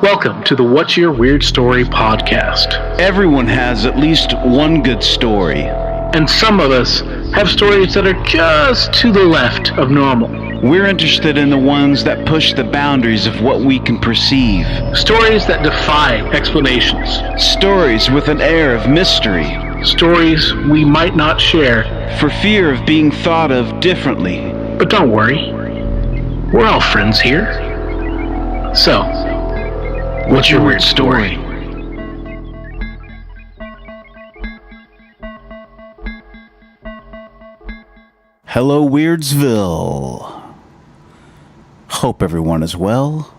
Welcome to the What's Your Weird Story podcast. Everyone has at least one good story. And some of us have stories that are just to the left of normal. We're interested in the ones that push the boundaries of what we can perceive. Stories that defy explanations. Stories with an air of mystery. Stories we might not share for fear of being thought of differently. But don't worry, we're all friends here. So, what's your weird story? Hello, Weirdsville. Hope everyone is well.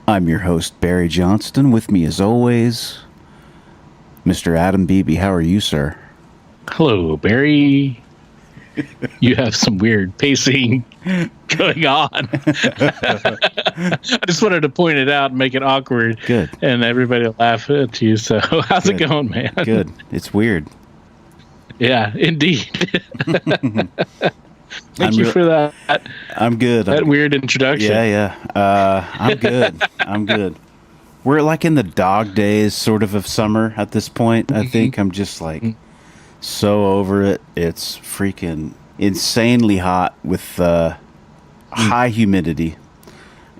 I'm your host, Barry Johnston. With me, as always, Mr. Adam Beebe. How are you, sir? Hello, Barry. You have some weird pacing going on. I just wanted to point it out and make it awkward. Good. And everybody will laugh at you. So how's it going, man? Good. It's weird. Yeah, indeed. Thank you for that. I'm good. That weird introduction. Yeah. I'm good. I'm good. We're like in the dog days sort of summer at this point. I think I'm just like so over it. It's freaking insanely hot with high humidity.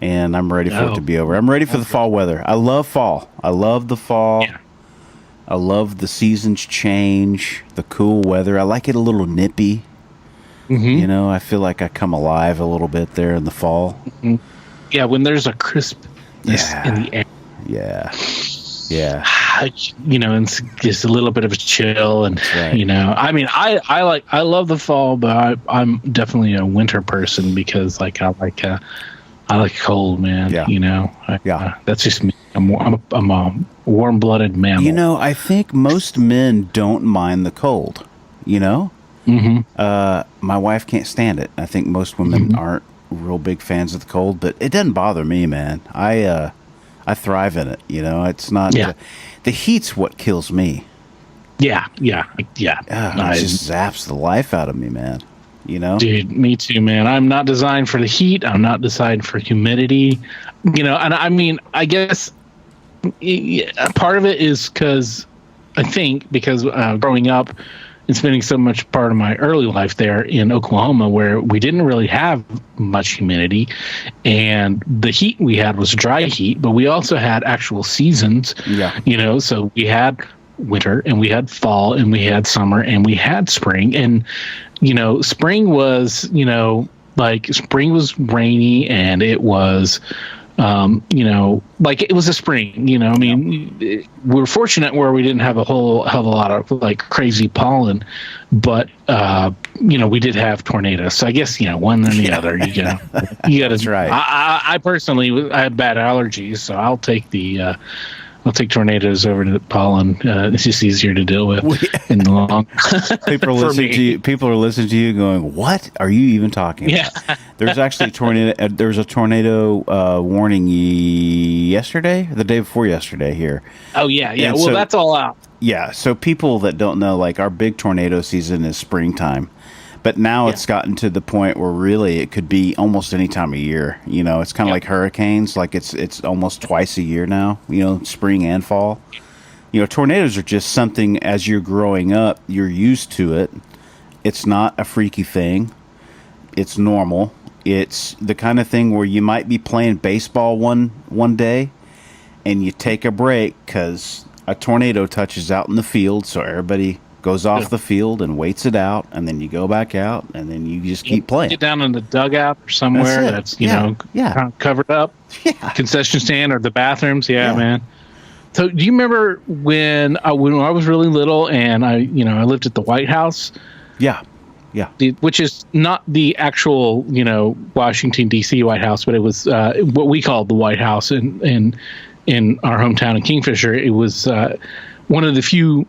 And I'm ready for it to be over. I'm ready for the fall weather. I love fall. I love the fall. Yeah. I love the seasons change, the cool weather. I like it a little nippy. You know, I feel like I come alive a little bit there in the fall. Yeah, when there's a crispness in the air. Yeah. You know, it's just a little bit of a chill, and you know, I mean, I love the fall, but I'm definitely a winter person because I like cold, man. Yeah. You know, that's just me. I'm a warm-blooded mammal. You know, I think most men don't mind the cold. You know, my wife can't stand it. I think most women aren't real big fans of the cold, but it doesn't bother me, man. I thrive in it. You know, it's not the heat's what kills me. Yeah. It just zaps the life out of me, man. You know, dude, me too, man. I'm not designed for the heat. I'm not designed for humidity. You know, and I mean, I guess part of it is because growing up and spending so much part of my early life there in Oklahoma, where we didn't really have much humidity, and the heat we had was dry heat, but we also had actual seasons. Yeah, you know, so we had winter and we had fall and we had summer and we had spring. And you know, spring was rainy, and it was you know, like it was a spring, you know. I mean, we're fortunate where we didn't have a whole hell of a lot of like crazy pollen, but you know, we did have tornadoes. So I guess, you know, one than the other. You got That's right. I personally, I have bad allergies, so I'll take tornadoes over to the pollen. It's just easier to deal with in the long. People are listening to you going, "What are you even talking about?" There's actually a tornado. There's a tornado warning yesterday, the day before yesterday here. Oh yeah. And well, that's all out. Yeah. So people that don't know, like our big tornado season is springtime. But now it's gotten to the point where really it could be almost any time of year. You know, it's kind of like hurricanes. Like it's almost twice a year now, you know, spring and fall. You know, tornadoes are just something as you're growing up, you're used to it. It's not a freaky thing. It's normal. It's the kind of thing where you might be playing baseball one day and you take a break because a tornado touches out in the field. So everybody goes off the field and waits it out, and then you go back out, and then you just keep playing. Get down in the dugout or somewhere that's you know, kind of covered up. Yeah. Concession stand or the bathrooms. Yeah, man. So do you remember when I was really little and I lived at the White House? Yeah. Which is not the actual, you know, Washington, D.C. White House, but it was what we called the White House in our hometown in Kingfisher. It was one of the few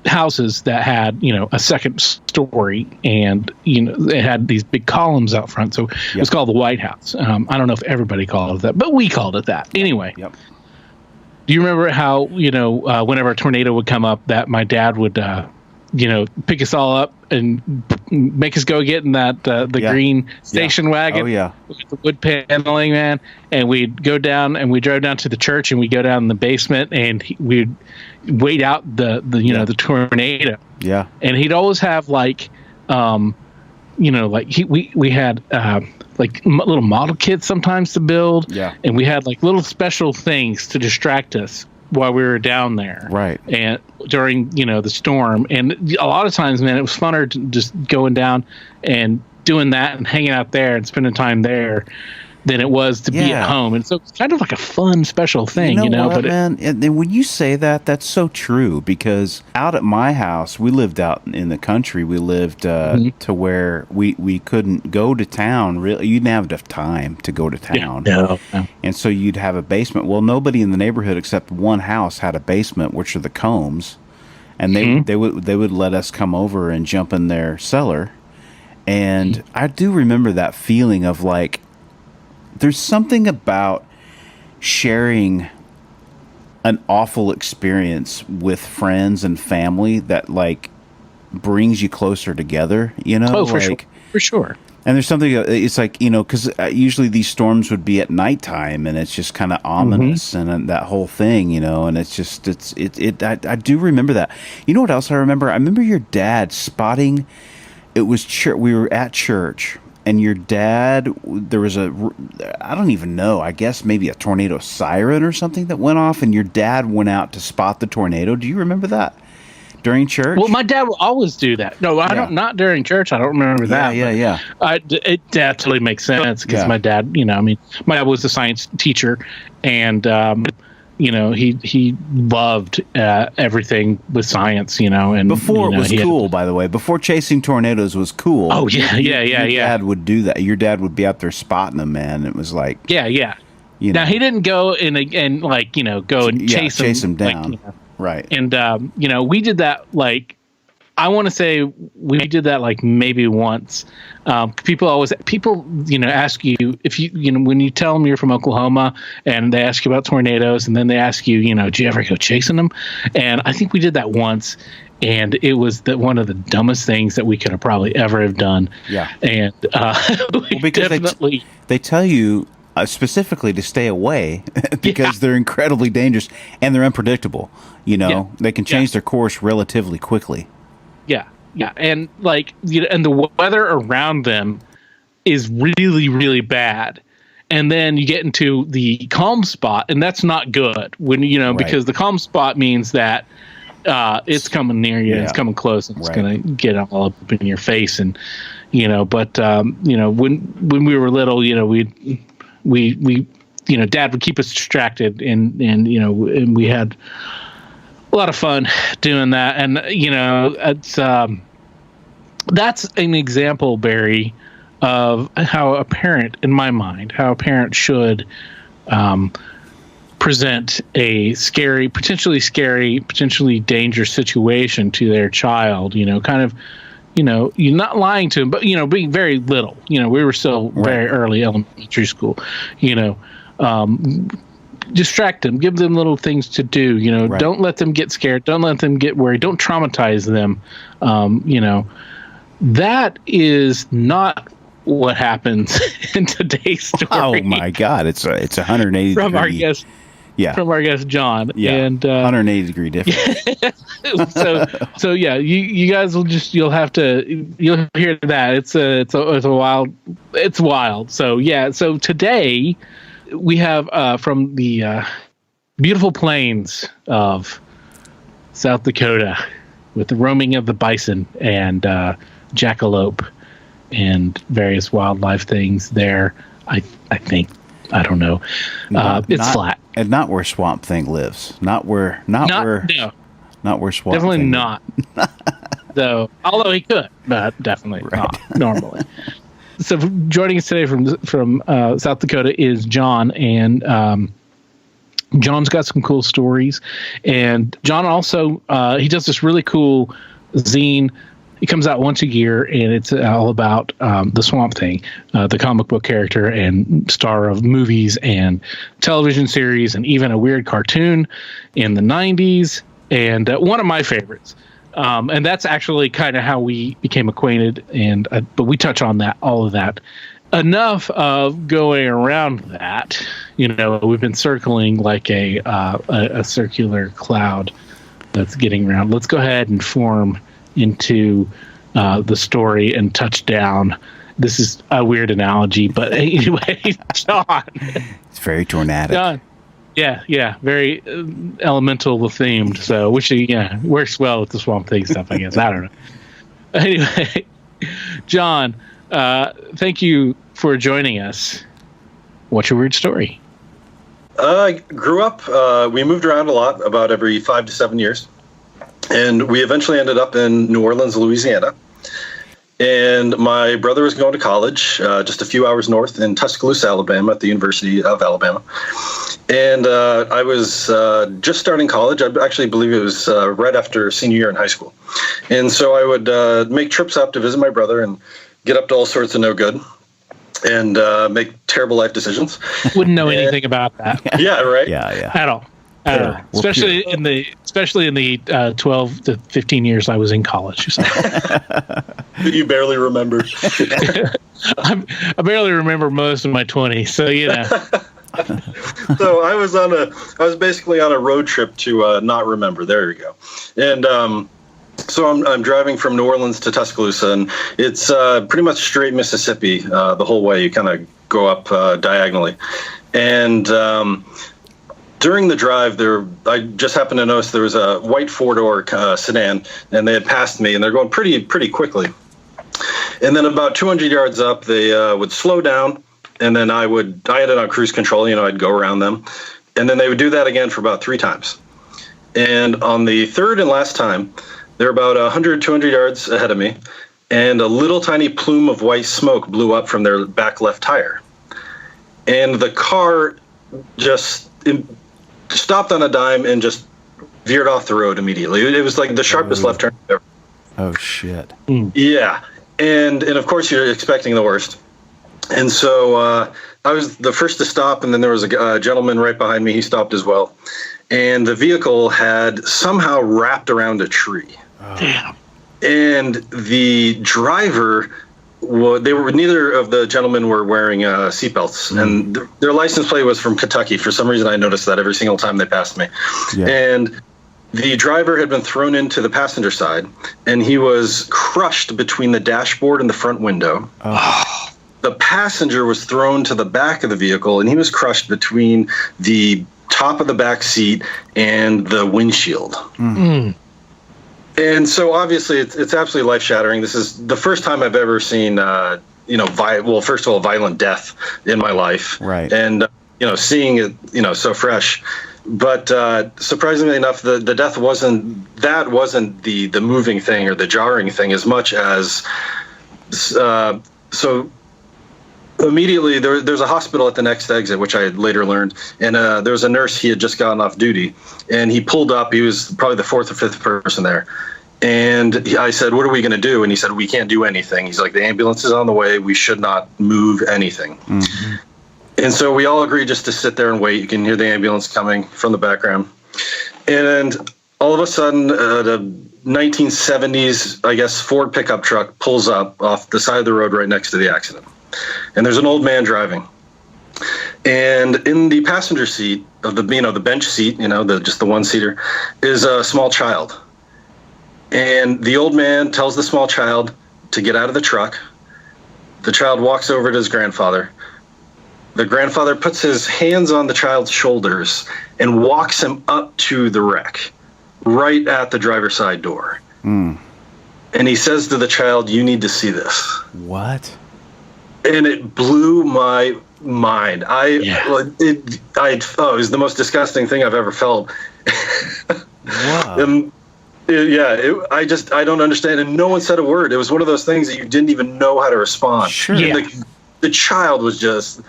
houses that had, you know, a second story, and you know, it had these big columns out front, so it was called the White House. I don't know if everybody called it that, but we called it that anyway. Do you remember how, you know, whenever a tornado would come up, that my dad would pick us all up and make us go get in that the green station wagon. Oh yeah, with the wood paneling, man. And we'd go down, and we drove down to the church, and we go down in the basement, and we'd wait out the tornado. Yeah, and he'd always have we had little model kits sometimes to build. Yeah, and we had like little special things to distract us while we were down there, right? And during the storm, and a lot of times, man, it was funner to just going down and doing that and hanging out there and spending time there than it was to be at home. And so it's kind of like a fun, special thing, What, man? And when you say that, that's so true, because out at my house, we lived out in the country. We lived to where we couldn't go to town. Really, you didn't have enough time to go to town. No. And so you'd have a basement. Well, nobody in the neighborhood except one house had a basement, which are the Combs, and they would let us come over and jump in their cellar. And I do remember that feeling of like, there's something about sharing an awful experience with friends and family that like brings you closer together, Oh, for sure. And there's something, it's like, because usually these storms would be at nighttime, and it's just kind of ominous and that whole thing, and it's just, I do remember that. You know what else I remember? I remember your dad spotting, it was we were at church, and your dad, there was I don't even know, I guess maybe a tornado siren or something that went off, and your dad went out to spot the tornado. Do you remember that during church? Well, my dad will always do that. No, I don't, not during church. I don't remember that. Yeah. It totally makes sense, because my dad, my dad was a science teacher, and, he loved everything with science, and before it was cool, by the way, before chasing tornadoes was cool. Oh yeah. Your dad would do that. Your dad would be out there spotting them, man. It was like, Now he didn't go go and chase them down, right? And we did that I want to say we did that maybe once. People ask you if when you tell them you're from Oklahoma, and they ask you about tornadoes, and then they ask you, do you ever go chasing them? And I think we did that once, and it was one of the dumbest things that we could have probably ever have done. Yeah. And because definitely they tell you specifically to stay away because they're incredibly dangerous and they're unpredictable. They can change their course relatively quickly. Yeah, and and the weather around them is really, really bad. And then you get into the calm spot, and that's not good when because the calm spot means that it's coming near you, it's coming close, and it's going to get all up in your face, and But when we were little, we Dad would keep us distracted, and we had a lot of fun doing that. And it's that's an example, Barry, of how a parent, in my mind, should present a potentially dangerous situation to their child. You're not lying to them, but being very little. We were still very early elementary school. Distract them, give them little things to do. Don't let them get scared. Don't let them get worried. Don't traumatize them. That is not what happens in today's story. Oh my God, it's 180 from degree. Our guest. Yeah, from our guest John. Yeah, and 180 degree difference. so yeah, you guys will you'll hear that it's wild. So yeah, so today we have from the beautiful plains of South Dakota, with the roaming of the bison and jackalope and various wildlife things there. I think, I don't know. It's flat. And not where Swamp Thing lives. Not where Swamp definitely Thing not. Though, although he could, but definitely not normally. So joining us today from South Dakota is John, and John's got some cool stories. And John also he does this really cool zine. It comes out once a year, and it's all about the Swamp Thing, the comic book character and star of movies and television series, and even a weird cartoon in the 90s. And one of my favorites. And that's actually kind of how we became acquainted. And but we touch on all of that. Enough of going around that. We've been circling like a circular cloud that's getting around. Let's go ahead and form into the story and touch down. This is a weird analogy, but anyway, John. It's very tornadic. John. Yeah, very elemental themed. So, which works well with the Swamp Thing stuff, I guess. I don't know. Anyway, John, thank you for joining us. What's your weird story? I grew up. We moved around a lot, about every 5 to 7 years, and we eventually ended up in New Orleans, Louisiana. And my brother was going to college just a few hours north in Tuscaloosa, Alabama, at the University of Alabama. And I was just starting college. I actually believe it was right after senior year in high school. And so I would make trips up to visit my brother and get up to all sorts of no good and make terrible life decisions. Wouldn't know anything about that. Yeah, right? Yeah. At all. Especially in the 12 to 15 years I was in college. So. You barely remember. I barely remember most of my 20s. So So I was basically on a road trip to not remember. There you go. And so I'm driving from New Orleans to Tuscaloosa, and it's pretty much straight Mississippi the whole way. You kind of go up diagonally, and during the drive, I just happened to notice there was a white four-door sedan, and they had passed me, and they're going pretty quickly. And then about 200 yards up, they would slow down, and then I had it on cruise control. I'd go around them, and then they would do that again for about 3 times. And on the third and last time, they're about 100, 200 yards ahead of me, and a little tiny plume of white smoke blew up from their back left tire. And the car just stopped on a dime and just veered off the road immediately. It was like the sharpest left turn ever. Oh, shit. Yeah. And of course, you're expecting the worst. And so I was the first to stop, and then there was a gentleman right behind me. He stopped as well. And the vehicle had somehow wrapped around a tree. Damn. And the driver, neither of the gentlemen were wearing seatbelts, and their license plate was from Kentucky. For some reason, I noticed that every single time they passed me. Yeah. And the driver had been thrown into the passenger side, and he was crushed between the dashboard and the front window. Oh. The passenger was thrown to the back of the vehicle, and he was crushed between the top of the back seat and the windshield. And so obviously it's absolutely life-shattering. This is the first time I've ever seen, first of all, violent death in my life. Right. And, seeing it, so fresh. But surprisingly enough, the death wasn't the moving thing or the jarring thing as much as, so immediately there's a hospital at the next exit, which I had later learned. And there was a nurse, he had just gotten off duty, and he pulled up. He was probably the 4th or 5th person there. And I said, "What are we going to do?" And he said, "We can't do anything." He's like, "The ambulance is on the way. We should not move anything." Mm-hmm. And so we all agreed just to sit there and wait. You can hear the ambulance coming from the background. And all of a sudden, the 1970s, I guess, Ford pickup truck pulls up off the side of the road right next to the accident. And there's an old man driving. And in the passenger seat of the bench seat, just the one-seater, is a small child. And the old man tells the small child to get out of the truck. The child walks over to his grandfather. The grandfather puts his hands on the child's shoulders and walks him up to the wreck, right at the driver's side door. And he says to the child, "You need to see this." What? And it blew my mind. It was the most disgusting thing I've ever felt. Wow. I don't understand. And no one said a word. It was one of those things that you didn't even know how to respond. Sure. Yeah. The child was just,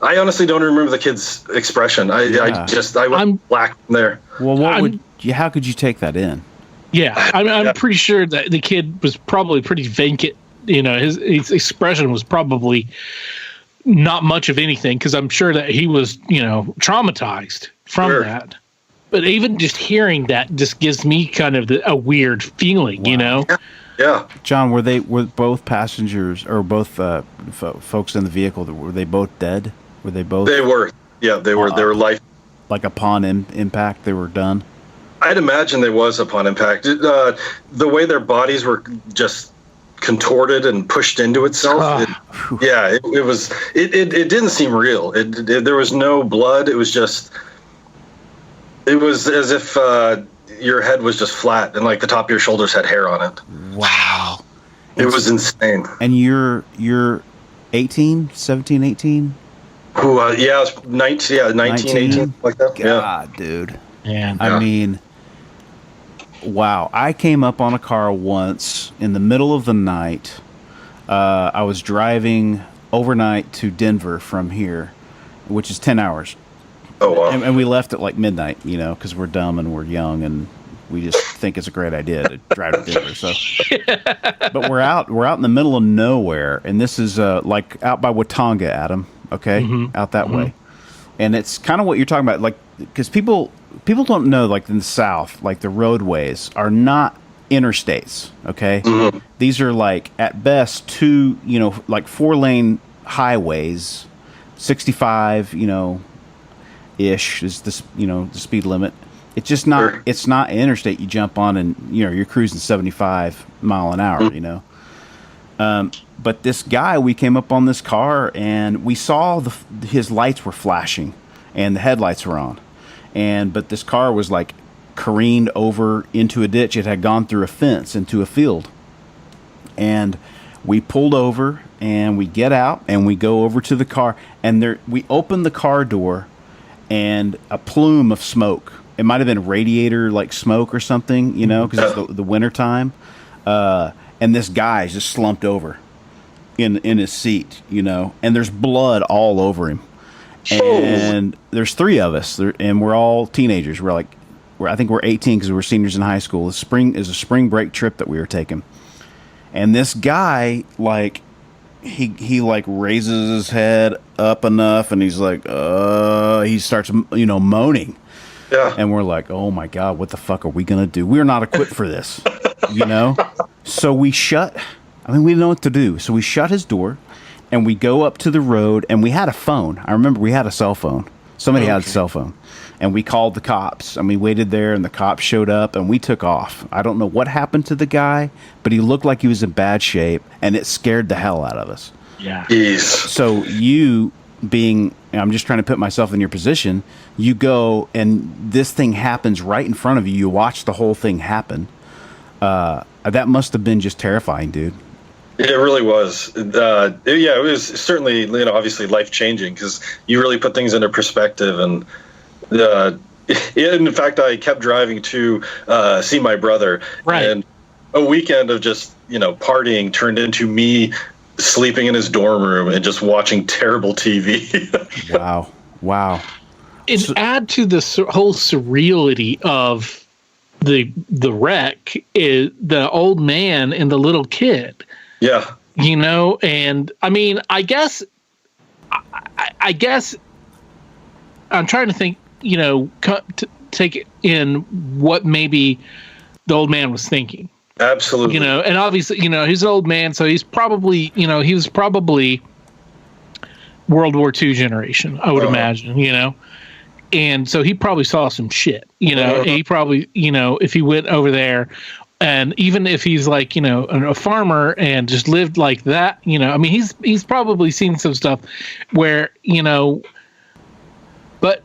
I honestly don't remember the kid's expression. I went black from there. Well, how could you take that in? Yeah. I'm pretty sure that the kid was probably pretty vacant. His expression was probably not much of anything, because I'm sure that he was, traumatized from that. But even just hearing that just gives me kind of a weird feeling, you know? Yeah. John, were both passengers or both folks in the vehicle, were they both dead? Were they both? They were. Yeah, they were. They were life. Like upon impact, they were done. I'd imagine they was upon impact. The way their bodies were just contorted and pushed into itself. It was. It didn't seem real. There was no blood. It was just. It was as if your head was just flat and like the top of your shoulders had hair on it. Wow. It was insane. And you're 18, 17, 18? Who? I was 19. Yeah, 19, 18, like that. God, dude. Yeah. I mean, wow. I came up on a car once in the middle of the night. I was driving overnight to Denver from here, which is 10 hours. Oh, wow. And we left at like midnight, you know, because we're dumb and we're young and we just think it's a great idea to drive to Denver. So, but we're out in the middle of nowhere, and this is like out by Watauga, Adam. Okay, out that way, and it's kind of what you're talking about, like because people don't know, like in the South, like the roadways are not interstates. Okay, these are like at best two, you know, like 4-lane highways, 65, you know. Ish is this, you know, the speed limit. It's just not. Sure. It's not interstate. You jump on and you know you're cruising 75 mile an hour. You know. But this guy, we came up on this car and we saw his lights were flashing, and the headlights were on, but this car was like careened over into a ditch. It had gone through a fence into a field, and we pulled over and we get out and we go over to the car and we open the car door. And a plume of smoke. It might have been radiator like smoke or something, you know, because it's the winter time. And this guy's just slumped over in his seat, you know, and there's blood all over him. And there's 3 of us, and we're all teenagers. I think we're 18 because we're seniors in high school. The spring is a spring break trip that we were taking, and this guy like. He like raises his head up enough and he's like, he starts, you know, moaning. Yeah. And we're like, oh my God, what the fuck are we going to do? We're not equipped for this, you know? So we didn't know what to do. So we shut his door and we go up to the road and we had a phone. I remember we had a cell phone. Somebody had a cell phone. And we called the cops, and we waited there, and the cops showed up, and we took off. I don't know what happened to the guy, but he looked like he was in bad shape, and it scared the hell out of us. Yeah. Jeez. So you being, I'm just trying to put myself in your position, you go, and this thing happens right in front of you. You watch the whole thing happen. That must have been just terrifying, dude. It really was. It was certainly, you know, obviously life-changing because you really put things into perspective. And in fact, I kept driving to see my brother. Right. And a weekend of just, you know, partying turned into me sleeping in his dorm room and just watching terrible TV. Wow. And add to the whole surreality of the wreck is the old man and the little kid. Yeah. You know, and I mean, I guess I'm trying to think, you know, to take in what maybe the old man was thinking. Absolutely. You know, and obviously, you know, he's an old man, so he's probably, you know, he was probably World War II generation, I would imagine, you know. And so he probably saw some shit, you know. He probably, you know, if he went over there, and even if he's like, you know, a farmer and just lived like that, you know, I mean, he's probably seen some stuff where, you know, but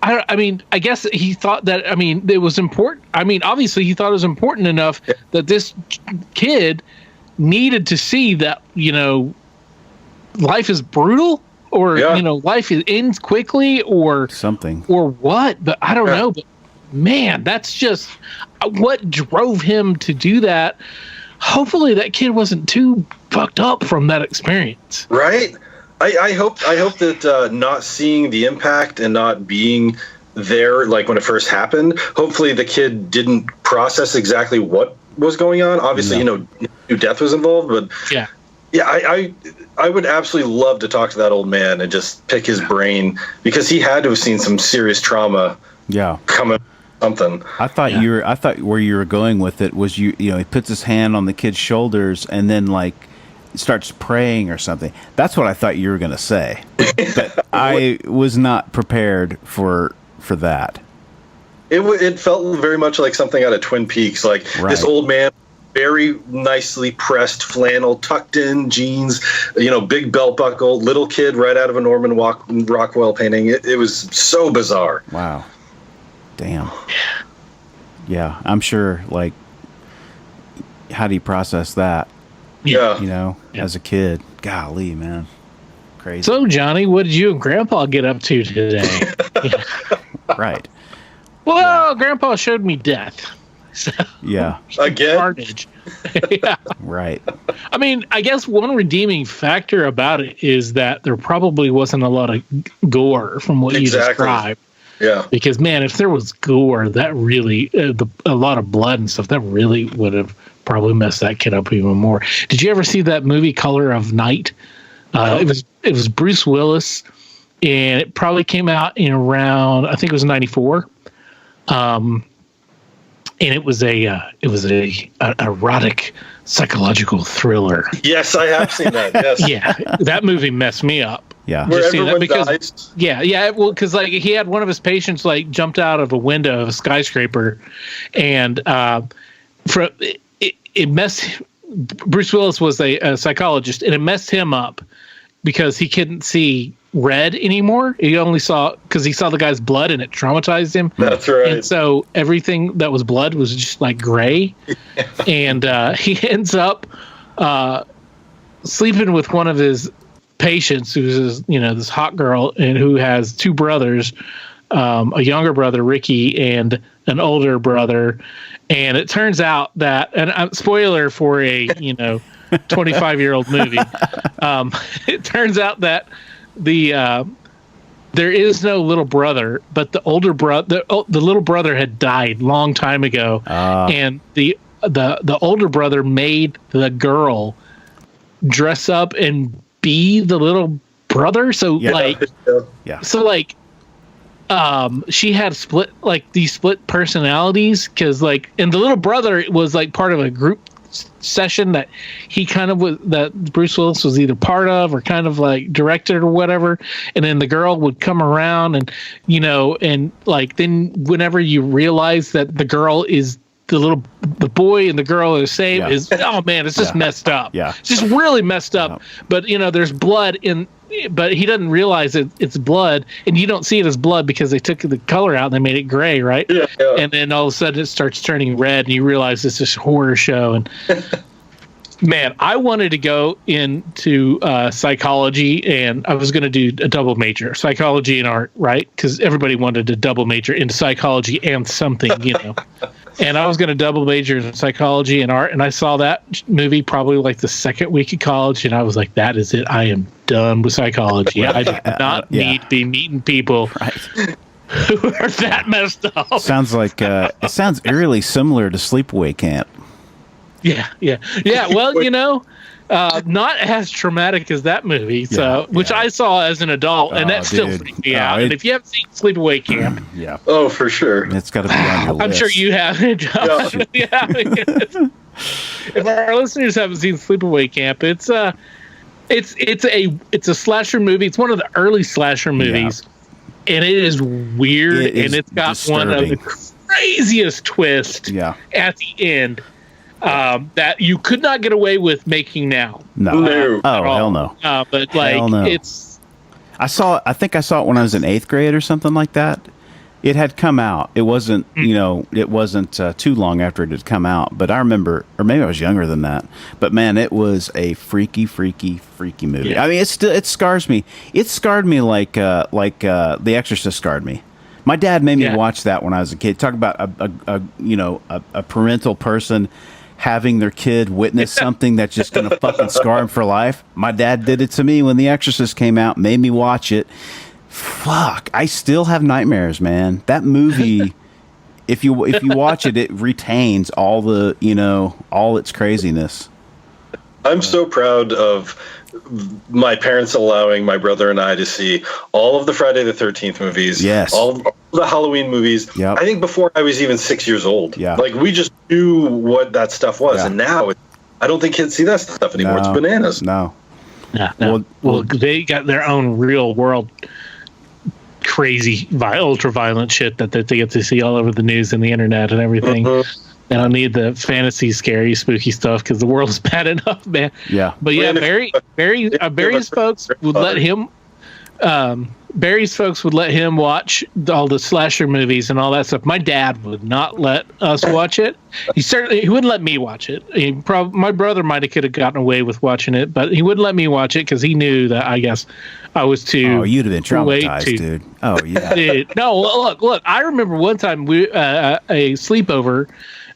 I mean, I guess he thought that, I mean, it was important. I mean, obviously he thought it was important enough that this kid needed to see that, you know, life is brutal, or, you know, life ends quickly, or something, or what, but I don't know. But man, that's just what drove him to do that. Hopefully that kid wasn't too fucked up from that experience. Right. I hope that not seeing the impact and not being there, like when it first happened, hopefully the kid didn't process exactly what was going on. Obviously, you know, new death was involved, but I would absolutely love to talk to that old man and just pick his brain, because he had to have seen some serious trauma Yeah. coming something. I thought I thought where you were going with it was he puts his hand on the kid's shoulders and then like starts praying or something. That's what I thought you were going to say. But I was not prepared for that. It felt very much like something out of Twin Peaks, like this old man, very nicely pressed flannel, tucked in jeans, big belt buckle, little kid right out of a Norman Rockwell painting. It was so bizarre. Wow. Damn. Yeah, I'm sure, like, how do you process that? Yeah. As a kid. Golly, man. Crazy. So, Johnny, what did you and Grandpa get up to today? Right. Well, Grandpa showed me death. So, yeah. Again? Carnage. Yeah. Right. I mean, I guess one redeeming factor about it is that there probably wasn't a lot of gore from what you described. Yeah. Because, man, if there was gore, that really, a lot of blood and stuff, that really would have probably messed that kid up even more. Did you ever see that movie Color of Night? It was Bruce Willis, and it probably came out in around, I think it was 94. And it was a erotic psychological thriller. Yes, I have seen that. Yes. Yeah, that movie messed me up. Yeah. Where Just seeing that everyone because dies. yeah, well, because like he had one of his patients like jumped out of a window of a skyscraper, and it messed. Bruce Willis was a psychologist, and it messed him up because he couldn't see red anymore. He only saw because he saw the guy's blood, and it traumatized him. That's right. And so everything that was blood was just like gray, and he ends up sleeping with one of his patients, who's this hot girl, and who has two brothers, a younger brother Ricky and an older brother. And it turns out that, and spoiler for a 25-year-old movie, it turns out that there is no little brother, but the older brother, the little brother had died long time ago, and the older brother made the girl dress up and be the little brother. So she had these split personalities, because and the little brother was like part of a group session that he kind of was, that Bruce Willis was either part of or kind of like directed or whatever. And then the girl would come around and then whenever you realize that the girl is the boy and the girl are the same, is, oh man, it's just messed up. Yeah. It's just really messed up. But there's blood but he doesn't realize it's blood, and you don't see it as blood because they took the color out and they made it gray, right? Yeah. And then all of a sudden it starts turning red, and you realize it's this horror show. And man, I wanted to go into psychology, and I was going to do a double major, psychology and art, right? Because everybody wanted to double major into psychology and something, And I was going to double major in psychology and art, and I saw that movie probably like the second week of college, and I was like, that is it. I am done with psychology. I do not need to be meeting people who are that messed up. Sounds like it sounds eerily similar to Sleepaway Camp. Yeah. Well, not as traumatic as that movie, which I saw as an adult, and that still freaked me out. And if you haven't seen Sleepaway Camp, oh, for sure, it's got to be on your list. I'm sure you have. If our listeners haven't seen Sleepaway Camp, it's a slasher movie. It's one of the early slasher movies, and it is weird, and it's got disturbing. one of the craziest twists at the end. That you could not get away with making now. No. Oh, hell no. But it's. I think I saw it when I was in 8th grade or something like that. It had come out. It wasn't, it wasn't too long after it had come out. But I remember, or maybe I was younger than that. But man, it was a freaky movie. Yeah. I mean, it scars me. It scarred me like The Exorcist scarred me. My dad made me watch that when I was a kid. Talk about a parental person having their kid witness something that's just going to fucking scar him for life. My dad did it to me when The Exorcist came out, made me watch it. Fuck, I still have nightmares, man. That movie, if you watch it, it retains all the, all its craziness. I'm so proud of my parents allowing my brother and I to see all of the Friday the 13th movies, Yes. all of the Halloween movies. Yep. I think before I was even 6 years old. Yeah. Like, we just knew what that stuff was. Yeah. And now I don't think kids see that stuff anymore. It's bananas. No. Yeah, no. Well, they got their own real world crazy, ultra violent shit that they get to see all over the news and the internet and everything. They don't need the fantasy, scary, spooky stuff because the world is bad enough, man. Yeah. But yeah, Barry's folks would let him. Barry's folks would let him watch all the slasher movies and all that stuff. My dad would not let us watch it. He wouldn't let me watch it. My brother could have gotten away with watching it, but he wouldn't let me watch it because he knew that I guess I was too. Oh, you'd have been traumatized, dude. Oh yeah. Dude, no, look. I remember one time a sleepover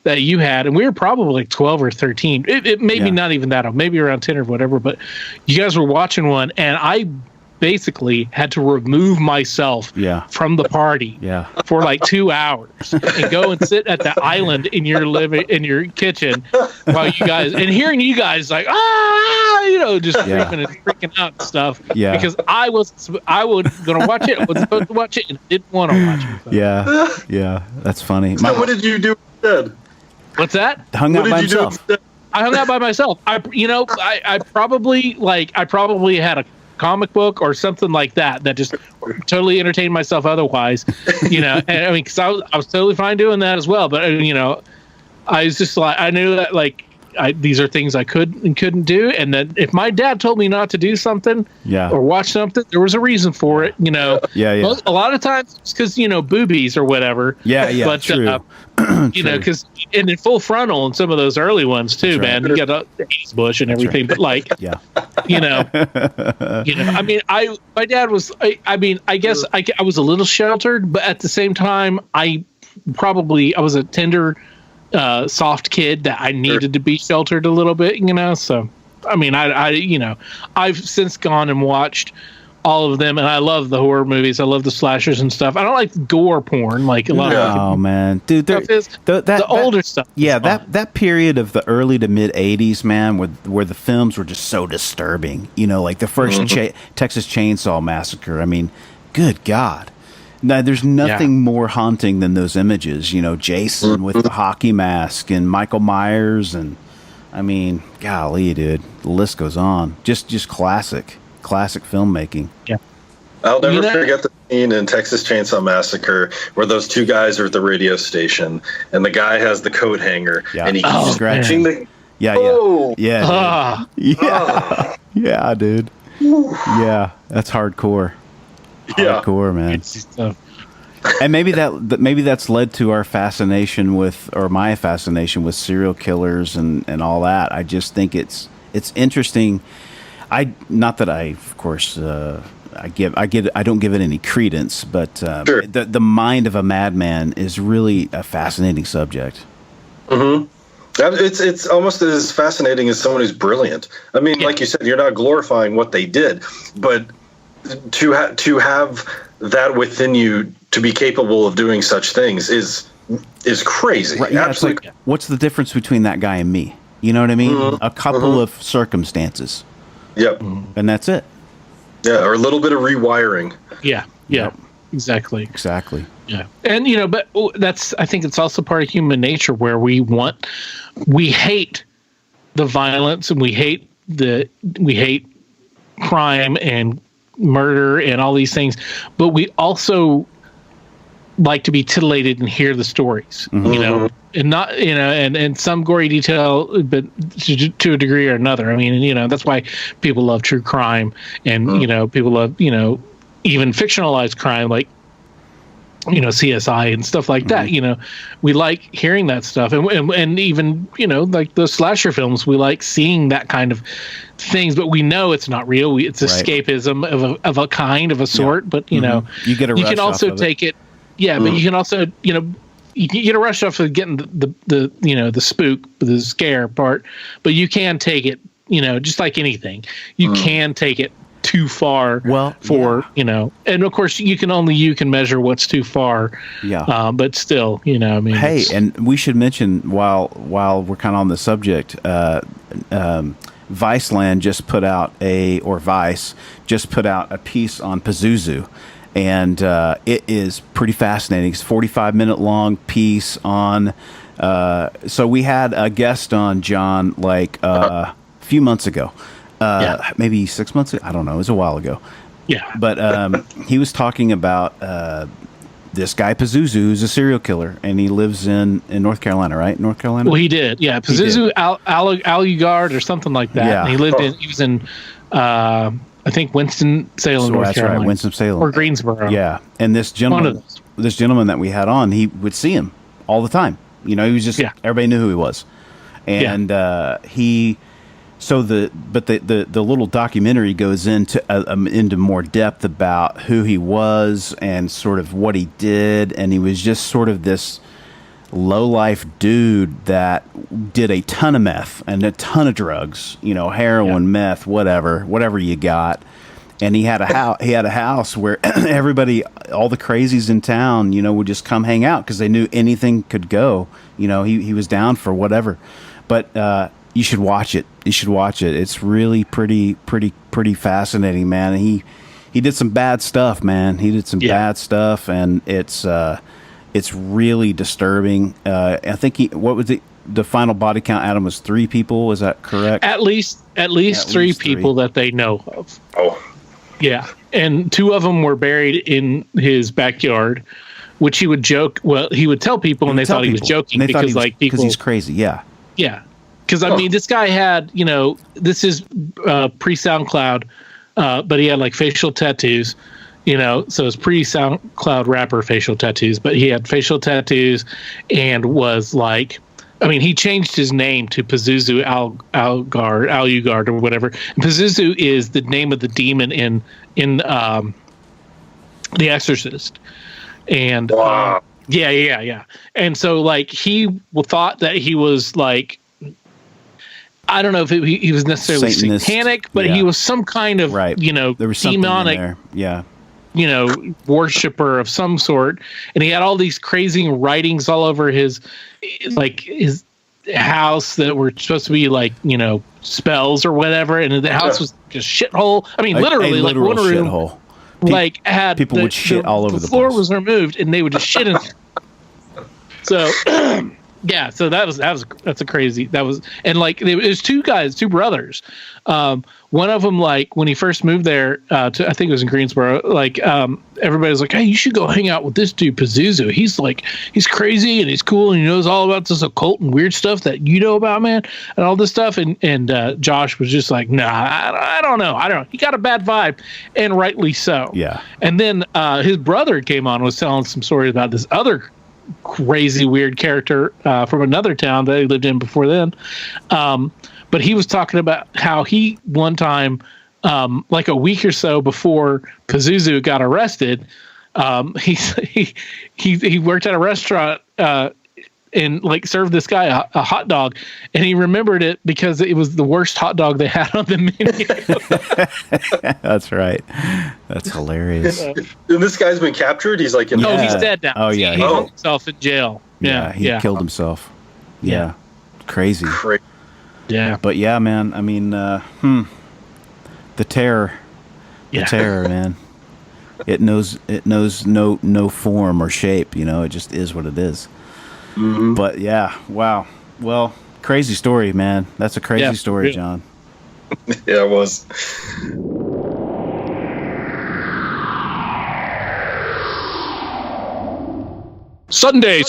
that you had, and we were probably like 12 or 13. It maybe not even that old, maybe around 10 or whatever. But you guys were watching one, and I basically had to remove myself from the party for like 2 hours and go and sit at the island in your kitchen while you guys, and hearing you guys like just screaming and freaking out and stuff because I was gonna watch it, I was supposed to watch it and didn't want to watch it. Yeah, that's funny. So what did you do instead? What's that? Hung out by himself. I hung out by myself. I probably had a comic book or something like that just totally entertained myself otherwise, and I mean, because I was totally fine doing that as well, but I was just like, I knew that like these are things I could and couldn't do, and that if my dad told me not to do something or watch something, there was a reason for it, a lot of times it's because boobies or whatever, but true. Because in full frontal in some of those early ones too, man, you got the Haze Bush and everything, but like I mean, my dad was I guess I was a little sheltered, but at the same time I was a tender soft kid that I needed to be sheltered a little bit, so I mean I've since gone and watched all of them, and I love the horror movies. I love the slashers and stuff. I don't like gore porn like a lot of oh man, dude, the older stuff. Yeah, that period of the early to mid '80s, man, where the films were just so disturbing. Like the first Texas Chainsaw Massacre. I mean, good God. Now, there's nothing more haunting than those images. Jason with the hockey mask and Michael Myers, and I mean, golly, dude, the list goes on. Just classic filmmaking. Yeah. I'll never forget the scene in Texas Chainsaw Massacre where those two guys are at the radio station and the guy has the coat hanger and he keeps scratching the. Yeah. Dude. Yeah, that's hardcore. Hardcore, man. And maybe that's led to our fascination my fascination with serial killers and all that. I just think it's interesting. I don't give it any credence, but the mind of a madman is really a fascinating subject. Mm-hmm. It's almost as fascinating as someone who's brilliant. I mean, like you said, you're not glorifying what they did, but to have that within you to be capable of doing such things is crazy. Right, yeah, it's like, what's the difference between that guy and me? You know what I mean? A couple of circumstances. Yep. And that's it. Yeah, or a little bit of rewiring. Yeah. Yep. Exactly. Yeah. And but I think it's also part of human nature where we hate the violence and we hate crime and murder and all these things, but we also like to be titillated and hear the stories, and not, and some gory detail, but to a degree or another. I mean, that's why people love true crime and, people love, even fictionalized crime, like, CSI and stuff like that. We like hearing that stuff, and even, like the slasher films, we like seeing that kind of things, but we know it's not real. It's escapism of a kind, of a sort, but, you can also take it. Yeah, but you can also, you can get a rush off of getting the spook, the scare part, but you can take it, just like anything, you can take it too far and of course you can measure what's too far, but still, hey, and we should mention while we're kind of on the subject, Viceland just put out Vice just put out a piece on Pazuzu, and it is pretty fascinating. It's a 45-minute long piece on. So we had a guest on, John, like a few months ago, maybe 6 months ago. I don't know. It was a while ago. Yeah. But he was talking about this guy Pazuzu, who's a serial killer, and he lives in North Carolina, right? North Carolina. Well, he did. Yeah, Pazuzu Alugard or something like that. Yeah. And he was in I think Winston-Salem, North that's Carolina. right, Winston-Salem Or Greensboro. Yeah, and this gentleman that we had on, he would see him all the time. You know, he was just everybody knew who he was, and the little documentary goes into more depth about who he was and sort of what he did, and he was just sort of this low-life dude that did a ton of meth and a ton of drugs, you know, heroin, meth, whatever you got. And he had a house where everybody, all the crazies in town, you know, would just come hang out because they knew anything could go. You know, he was down for whatever. But you should watch it. You should watch it. It's really pretty fascinating, man. And he did some bad stuff, man. He did some bad stuff, and it's really disturbing. I think what was the final body count, Adam, was 3 people. Is that correct? At least 3 people that they know of. Oh. Yeah, and 2 of them were buried in his backyard, which he would joke. Well, he would tell people, and they thought he was joking because he's crazy. Yeah, because I mean, this guy had, you know, this is pre-SoundCloud, but he had like facial tattoos, you know, so it's pre-SoundCloud rapper facial tattoos, but he had facial tattoos and was like. I mean, he changed his name to Pazuzu Alugard or whatever. And Pazuzu is the name of the demon in The Exorcist. And yeah. And so, like, he thought that he was like, I don't know if he was necessarily Satanist, satanic, but he was some kind of you know, there was demonic. There. Yeah. You know, worshiper of some sort, and he had all these crazy writings all over his house that were supposed to be like, you know, spells or whatever, and the house was just shithole. I mean, literally, like one room, shithole. Like had people would shit all over the floor place. was removed, and they would just shit in there. So. Yeah, so that's a crazy. That was, and like it was 2 brothers. One of them, like when he first moved there, I think it was in Greensboro. Like everybody was like, "Hey, you should go hang out with this dude Pazuzu. He's crazy and he's cool and he knows all about this occult and weird stuff that you know about, man, and all this stuff." And Josh was just like, "Nah, I don't know. He got a bad vibe, and rightly so." Yeah. And then his brother came on, was telling some stories about this other crazy weird character from another town that he lived in before then, but he was talking about how he one time like a week or so before Pazuzu got arrested, he worked at a restaurant and like served this guy a hot dog, and he remembered it because it was the worst hot dog they had on the menu. That's right. That's hilarious. And this guy's been captured. He's like, he's dead now. He hung himself in jail. He killed himself. Yeah. Crazy. Yeah. But yeah, man, I mean, the terror, man. It knows no form or shape, you know, it just is what it is. Mm-hmm. But yeah, wow. Well, crazy story, man. That's a crazy story, John. Yeah, it was. Sunday,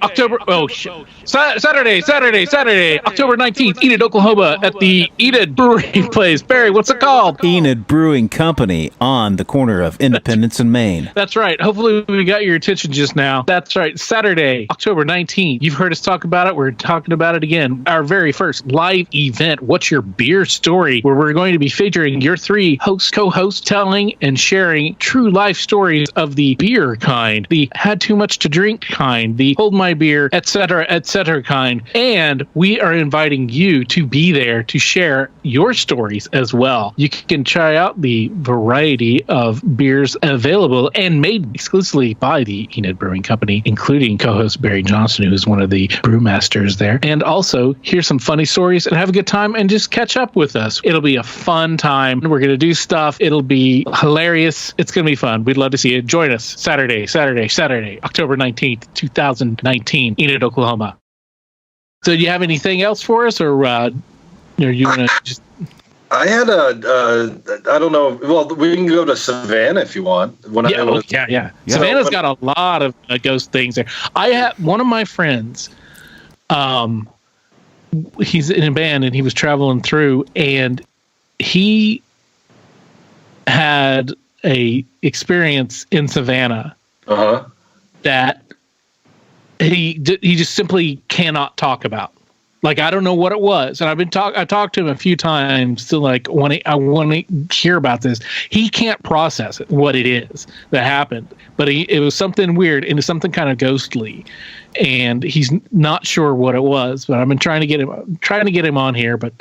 October. Oh shit! Saturday, October 19th, Enid, Oklahoma, at the Enid Brewing Place. Barry, what's it called? Enid Brewing Company on the corner of Independence and Main. That's right. Hopefully, we got your attention just now. That's right. Saturday, October 19th. You've heard us talk about it. We're talking about it again. Our very first live event. What's your beer story? Where we're going to be featuring your 3 co-hosts telling and sharing true life stories of the beer kind. The had too much much to drink kind, the hold my beer, etc., kind. And we are inviting you to be there to share your stories as well. You can try out the variety of beers available and made exclusively by the Enid Brewing Company, including co-host Barry Johnson, who is one of the brewmasters there. And also hear some funny stories and have a good time and just catch up with us. It'll be a fun time. We're going to do stuff. It'll be hilarious. It's going to be fun. We'd love to see you. Join us Saturday, October 19th, 2019, Enid, Oklahoma. So do you have anything else for us, or you want to just... I had I don't know. Well, we can go to Savannah if you want. Yeah. Savannah's got a lot of ghost things there. I have one of my friends. He's in a band and he was traveling through, and he had a experience in Savannah that he just simply cannot talk about. Like, I don't know what it was, and I talked to him a few times to I want to hear about this. He can't process it, what it is that happened, but it was something weird and it's something kind of ghostly, and he's not sure what it was. But I've been trying to get him on here, but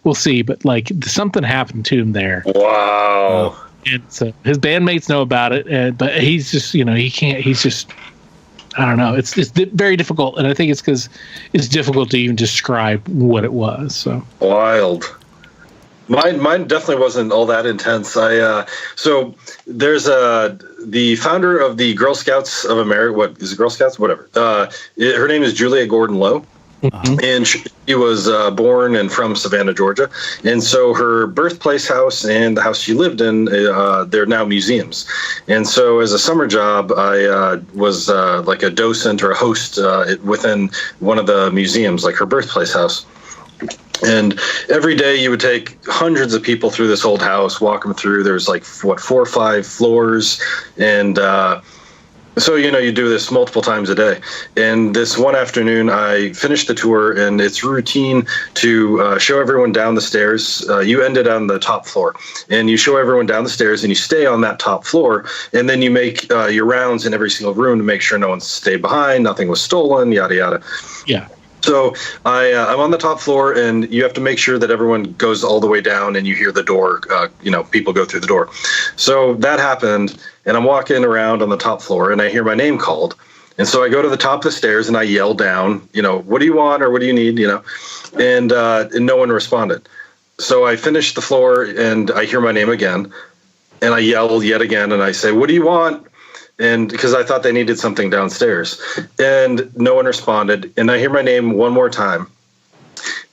we'll see. But something happened to him there. Wow. And so his bandmates know about it, but he's just he can't. He's just. I don't know. It's very difficult, and I think it's because it's difficult to even describe what it was. So wild. Mine definitely wasn't all that intense. So there's the founder of the Girl Scouts of America. What is it, Girl Scouts? Whatever. Her name is Julia Gordon Lowe. And she was born and from Savannah, Georgia. And so her birthplace house and the house she lived in, they're now museums. And so as a summer job, I was like a docent or a host within one of the museums, like her birthplace house. And every day you would take hundreds of people through this old house, walk them through. There's 4 or 5 floors. And so, you do this multiple times a day. And this one afternoon, I finished the tour, and it's routine to show everyone down the stairs. You ended on the top floor, and you show everyone down the stairs, and you stay on that top floor, and then you make your rounds in every single room to make sure no one stayed behind, nothing was stolen, yada, yada. Yeah. So I'm on the top floor, and you have to make sure that everyone goes all the way down, and you hear the door, people go through the door. So that happened, and I'm walking around on the top floor, and I hear my name called. And so I go to the top of the stairs, and I yell down, what do you want, or what do you need, and no one responded. So I finish the floor, and I hear my name again, and I yell yet again, and I say, what do you want? And because I thought they needed something downstairs, and no one responded. And I hear my name one more time.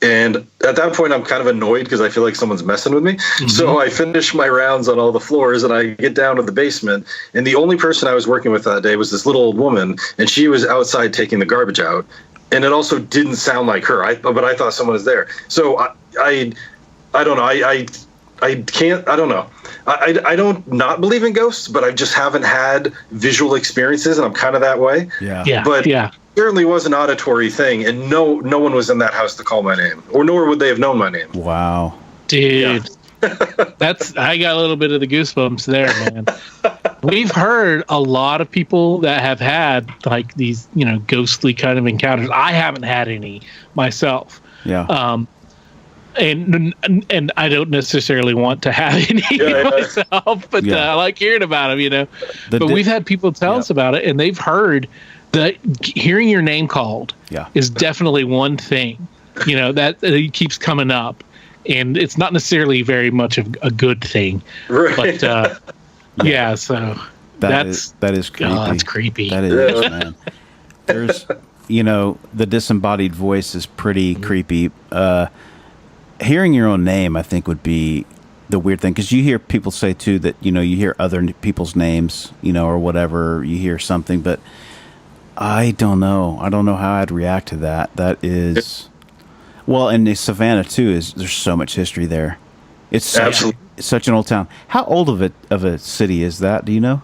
And at that point, I'm kind of annoyed because I feel like someone's messing with me. Mm-hmm. So I finish my rounds on all the floors, and I get down to the basement. And the only person I was working with that day was this little old woman, and she was outside taking the garbage out. And it also didn't sound like her, but I thought someone was there. So I don't know. I can't. I don't know. I don't not believe in ghosts, but I just haven't had visual experiences, and I'm kind of that way. Yeah. But it certainly was an auditory thing, and no one was in that house to call my name, or nor would they have known my name. Wow, dude, I got a little bit of the goosebumps there, man. We've heard a lot of people that have had these, ghostly kind of encounters. I haven't had any myself. Yeah. And I don't necessarily want to have any myself, but I like hearing about them, But we've had people tell us about it, and they've heard that hearing your name called is definitely one thing, that it keeps coming up, and it's not necessarily very much of a good thing, right? But so that is creepy. Oh, that's creepy. That is, man. There's, the disembodied voice is pretty creepy. Hearing your own name, I think, would be the weird thing, because you hear people say too that you hear other people's names, or whatever. You hear something, but I don't know. I don't know how I'd react to that. That is, well, and the Savannah too there's so much history there. It's such an old town. How old of a city is that? Do you know?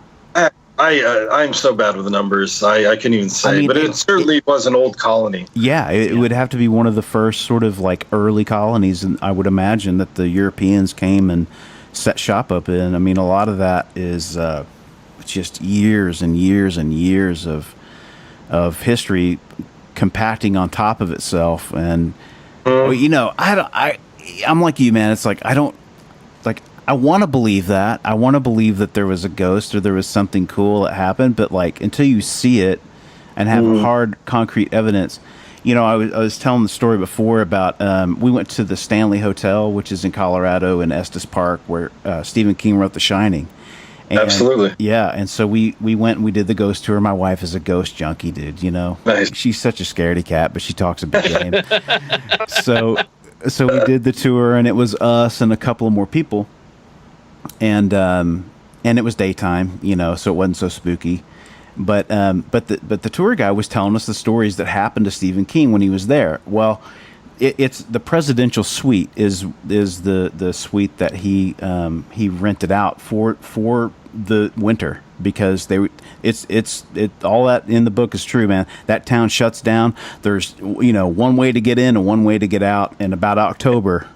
I'm so bad with the numbers. I couldn't even say, but it certainly was an old colony. Yeah, it would have to be one of the first sort of early colonies, and I would imagine that the Europeans came and set shop up in. A lot of that is just years and years and years of of history compacting on top of itself. And well, you know, I'm like you, man. It's like I want to believe that. I want to believe that there was a ghost or there was something cool that happened, but like until you see it and have hard concrete evidence. You know, I was telling the story before about we went to the Stanley Hotel, which is in Colorado in Estes Park, where Stephen King wrote The Shining. And, Absolutely. Yeah, and so we went and we did the ghost tour. My wife is a ghost junkie, dude. You know, Nice. She's such a scaredy cat, but she talks a big game. So we did the tour, and it was us and a couple of more people, and it was daytime, you know, so it wasn't so spooky. But the tour guy was telling us the stories that happened to Stephen King when he was there. Well, it's the presidential suite is the suite that he rented out for the winter, because all that in the book is true, man. That town shuts down. There's, you know, one way to get in and one way to get out. And about October,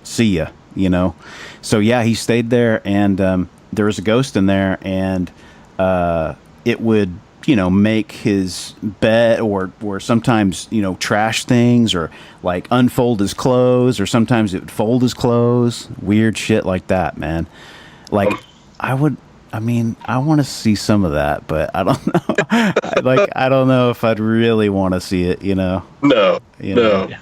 see ya, you know. So yeah, he stayed there, and there was a ghost in there, and it would, you know, make his bed or sometimes, you know, trash things or like unfold his clothes, or sometimes it would fold his clothes. Weird shit like that, man. Like I want to see some of that, but I don't know. I don't know if I'd really want to see it, you know? No, You know? no.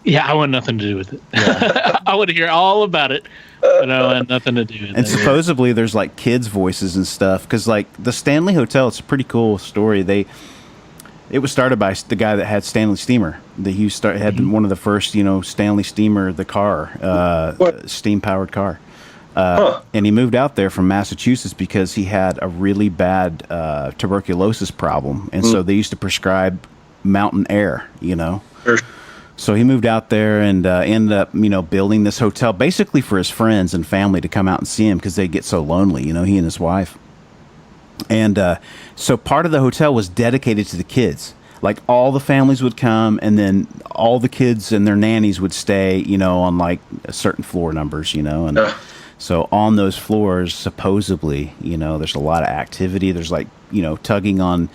Yeah, I want nothing to do with it. I want to hear all about it, but I want nothing to do with And it. supposedly there's like kids' voices and stuff, because like the Stanley Hotel, it's a pretty cool story. It was started by the guy that had Stanley Steamer. Had one of the first, you know, Stanley Steamer, the car, steam powered car. And he moved out there from Massachusetts because he had a really bad tuberculosis problem, and so they used to prescribe mountain air, you know. Sure. So he moved out there and ended up, you know, building this hotel basically for his friends and family to come out and see him, because they get so lonely, you know, he and his wife. And so part of the hotel was dedicated to the kids. Like all the families would come, and then all the kids and their nannies would stay, you know, on like certain floor numbers, you know. And so on those floors, supposedly, you know, there's a lot of activity. There's like, you know, tugging on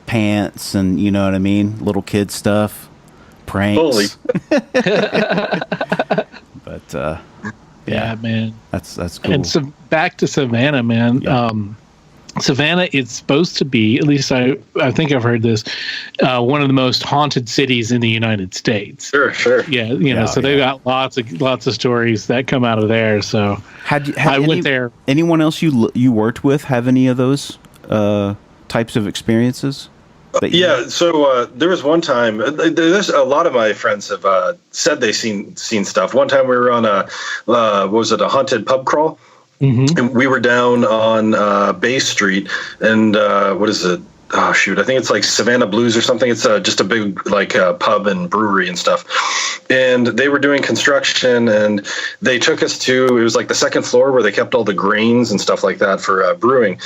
pants and, you know what I mean, little kid stuff. Pranks. Holy. But yeah, man. that's cool. And so back to Savannah, man. Yeah. Savannah is supposed to be, at least I think I've heard this, one of the most haunted cities in the United States. Sure. Yeah, you know, so they've got lots of stories that come out of there. So I went there. Anyone else you worked with have any of those types of experiences? Yeah, so there was one time. There's a lot of my friends have said they've seen stuff. One time we were on a haunted pub crawl, and we were down on Bay Street, and what is it? Oh shoot, I think it's like Savannah Blues or something. It's just a big like pub and brewery and stuff. And they were doing construction, and they took us to, it was like the second floor where they kept all the grains and stuff like that for brewing.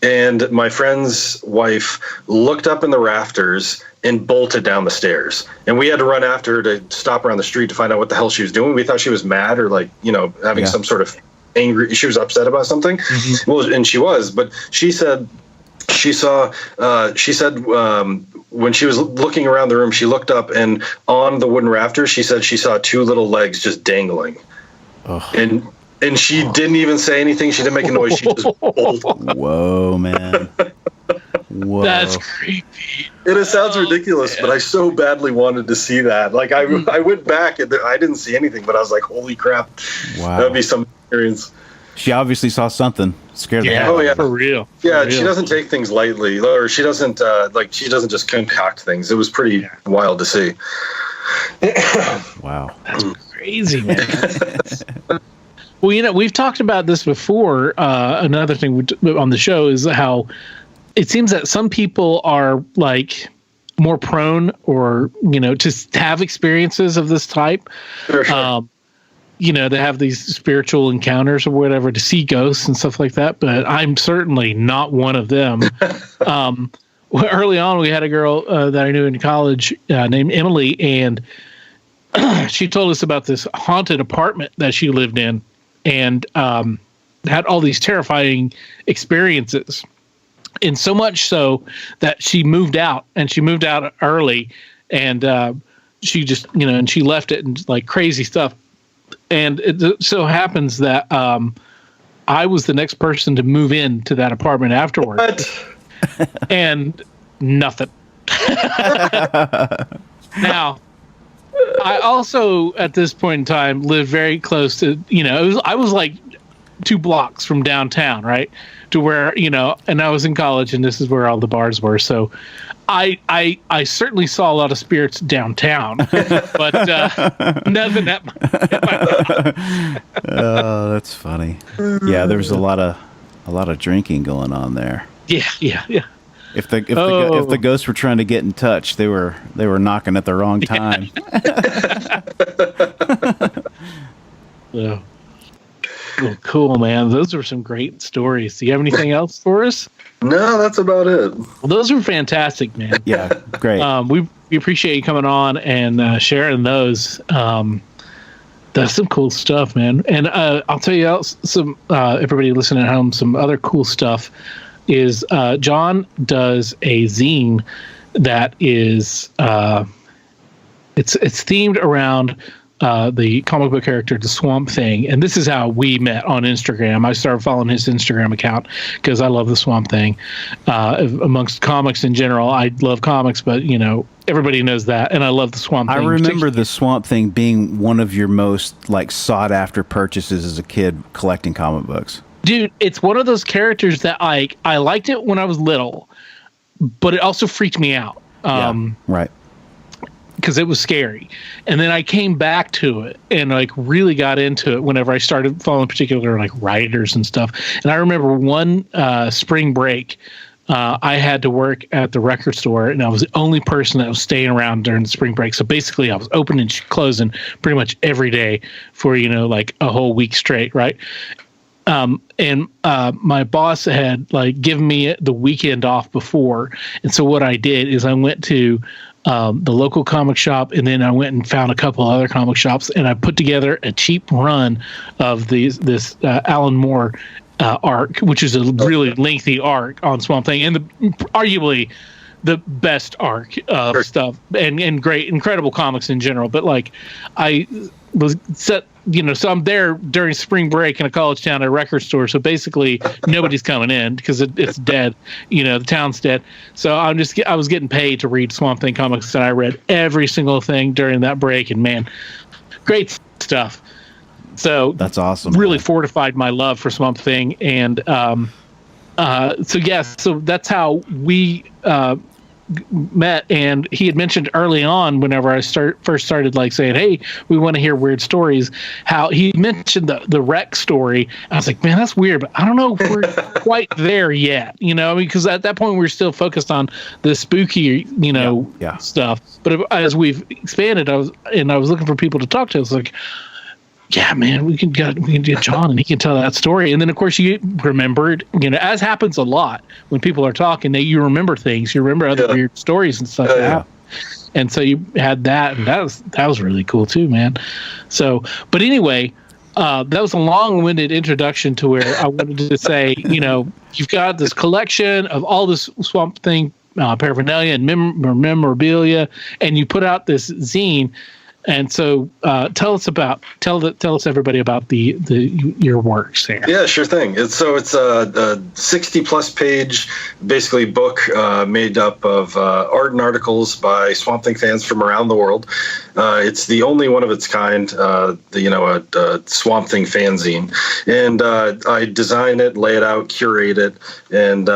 And my friend's wife looked up in the rafters and bolted down the stairs. And we had to run after her to stop her on the street to find out what the hell she was doing. We thought she was mad or like, you know, having some sort of angry, she was upset about something. Well, and she was, but she said, when she was looking around the room, she looked up, and on the wooden rafters, she said she saw two little legs just dangling. And she didn't even say anything. She didn't make a noise. She just bolted. Whoa, man. Whoa. That's creepy. And it sounds ridiculous, but I so badly wanted to see that. Like I went back and I didn't see anything, but I was like, holy crap. Wow. That would be some experience. She obviously saw something. Scared the hell out of her. For real. She doesn't take things lightly, or she doesn't just concoct things. It was pretty wild to see. Wow. That's crazy, man. Well, you know, we've talked about this before. Another thing on the show is how it seems that some people are like more prone, or, you know, to have experiences of this type. Sure. You know, they have these spiritual encounters or whatever, to see ghosts and stuff like that. But I'm certainly not one of them. Early on, we had a girl that I knew in college named Emily, and she told us about this haunted apartment that she lived in, and had all these terrifying experiences. And so much so that she moved out, and she moved out early, and she just, and she left it, and like crazy stuff. And it so happens that I was the next person to move into that apartment afterwards. What? And nothing. Now, I also at this point in time lived very close to, I was like 2 blocks from downtown, right? To where, and I was in college, and this is where all the bars were. So I certainly saw a lot of spirits downtown, but nothing at my Oh, that's funny. Yeah, there was a lot of drinking going on there. Yeah. If the ghosts were trying to get in touch, they were knocking at the wrong time. Yeah. Well, cool, man. Those were some great stories. Do you have anything else for us? No, that's about it. Well, those were fantastic, man. Yeah, great. We appreciate you coming on and sharing those. That's some cool stuff, man. And I'll tell you some everybody listening at home, some other cool stuff is John does a zine that is it's themed around the comic book character, the Swamp Thing. And this is how we met on Instagram. I started following his Instagram account because I love the Swamp Thing. Amongst comics in general, I love comics, but, everybody knows that. And I love the Swamp Thing. I remember the Swamp Thing being one of your most sought after purchases as a kid collecting comic books. Dude, it's one of those characters that I liked it when I was little, but it also freaked me out. Right. Because it was scary. And then I came back to it and really got into it whenever I started following particular writers and stuff. And I remember one spring break, I had to work at the record store, and I was the only person that was staying around during the spring break. So basically I was open and closing pretty much every day for, a whole week straight. Right. And my boss had given me the weekend off before. And so what I did is I went to the local comic shop, and then I went and found a couple other comic shops, and I put together a cheap run of this Alan Moore arc, which is a really lengthy arc on Swamp Thing, and arguably the best arc of stuff, and great, incredible comics in general. But I was set, so I'm there during spring break in a college town at a record store. So basically nobody's coming in because it's dead. The town's dead. So I was getting paid to read Swamp Thing comics, and I read every single thing during that break, and man, great stuff. So that's awesome. Really fortified my love for Swamp Thing. And so that's how we met. And he had mentioned early on, whenever I first started saying, hey, we want to hear weird stories, how he mentioned the wreck story. I was like, man, that's weird, but I don't know if we're quite there yet, because at that point we were still focused on the spooky, stuff. But as we've expanded, I was looking for people to talk to. I was like, yeah, man, we can get John, and he can tell that story. And then, of course, you remembered, as happens a lot when people are talking, that you remember things, you remember other weird stories and stuff. And so you had that, and that was really cool too, man. So, but anyway, that was a long-winded introduction to where I wanted to say, you've got this collection of all this Swamp Thing paraphernalia and memorabilia, and you put out this zine. And so, tell us everybody about your works there. Yeah, sure thing. It's a 60+ page, basically book made up of art and articles by Swamp Thing fans from around the world. It's the only one of its kind, a Swamp Thing fanzine, and I design it, lay it out, curate it, and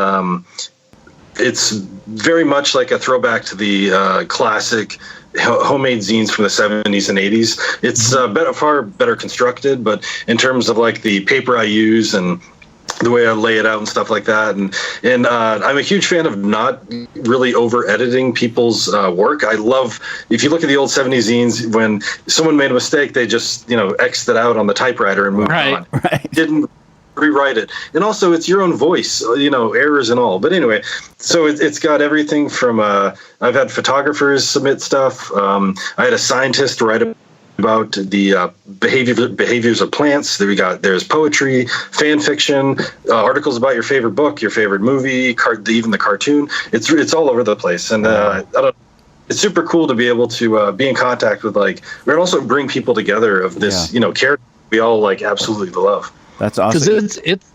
it's very much like a throwback to the classic homemade zines from the 70s and 80s. It's far better constructed, but in terms of the paper I use and the way I lay it out and stuff like that, and I'm a huge fan of not really over editing people's work. I love, if you look at the old 70s zines, when someone made a mistake, they just X'd it out on the typewriter and moved on. Right. Didn't rewrite it. And also it's your own voice, errors and all. But anyway, so it's got everything from I've had photographers submit stuff. I had a scientist write about the behaviors of plants. There's poetry, fan fiction, articles about your favorite book, your favorite movie, even the cartoon. It's all over the place, and I don't. It's super cool to be able to be in contact with we also bring people together of this character we all absolutely love. That's awesome because it's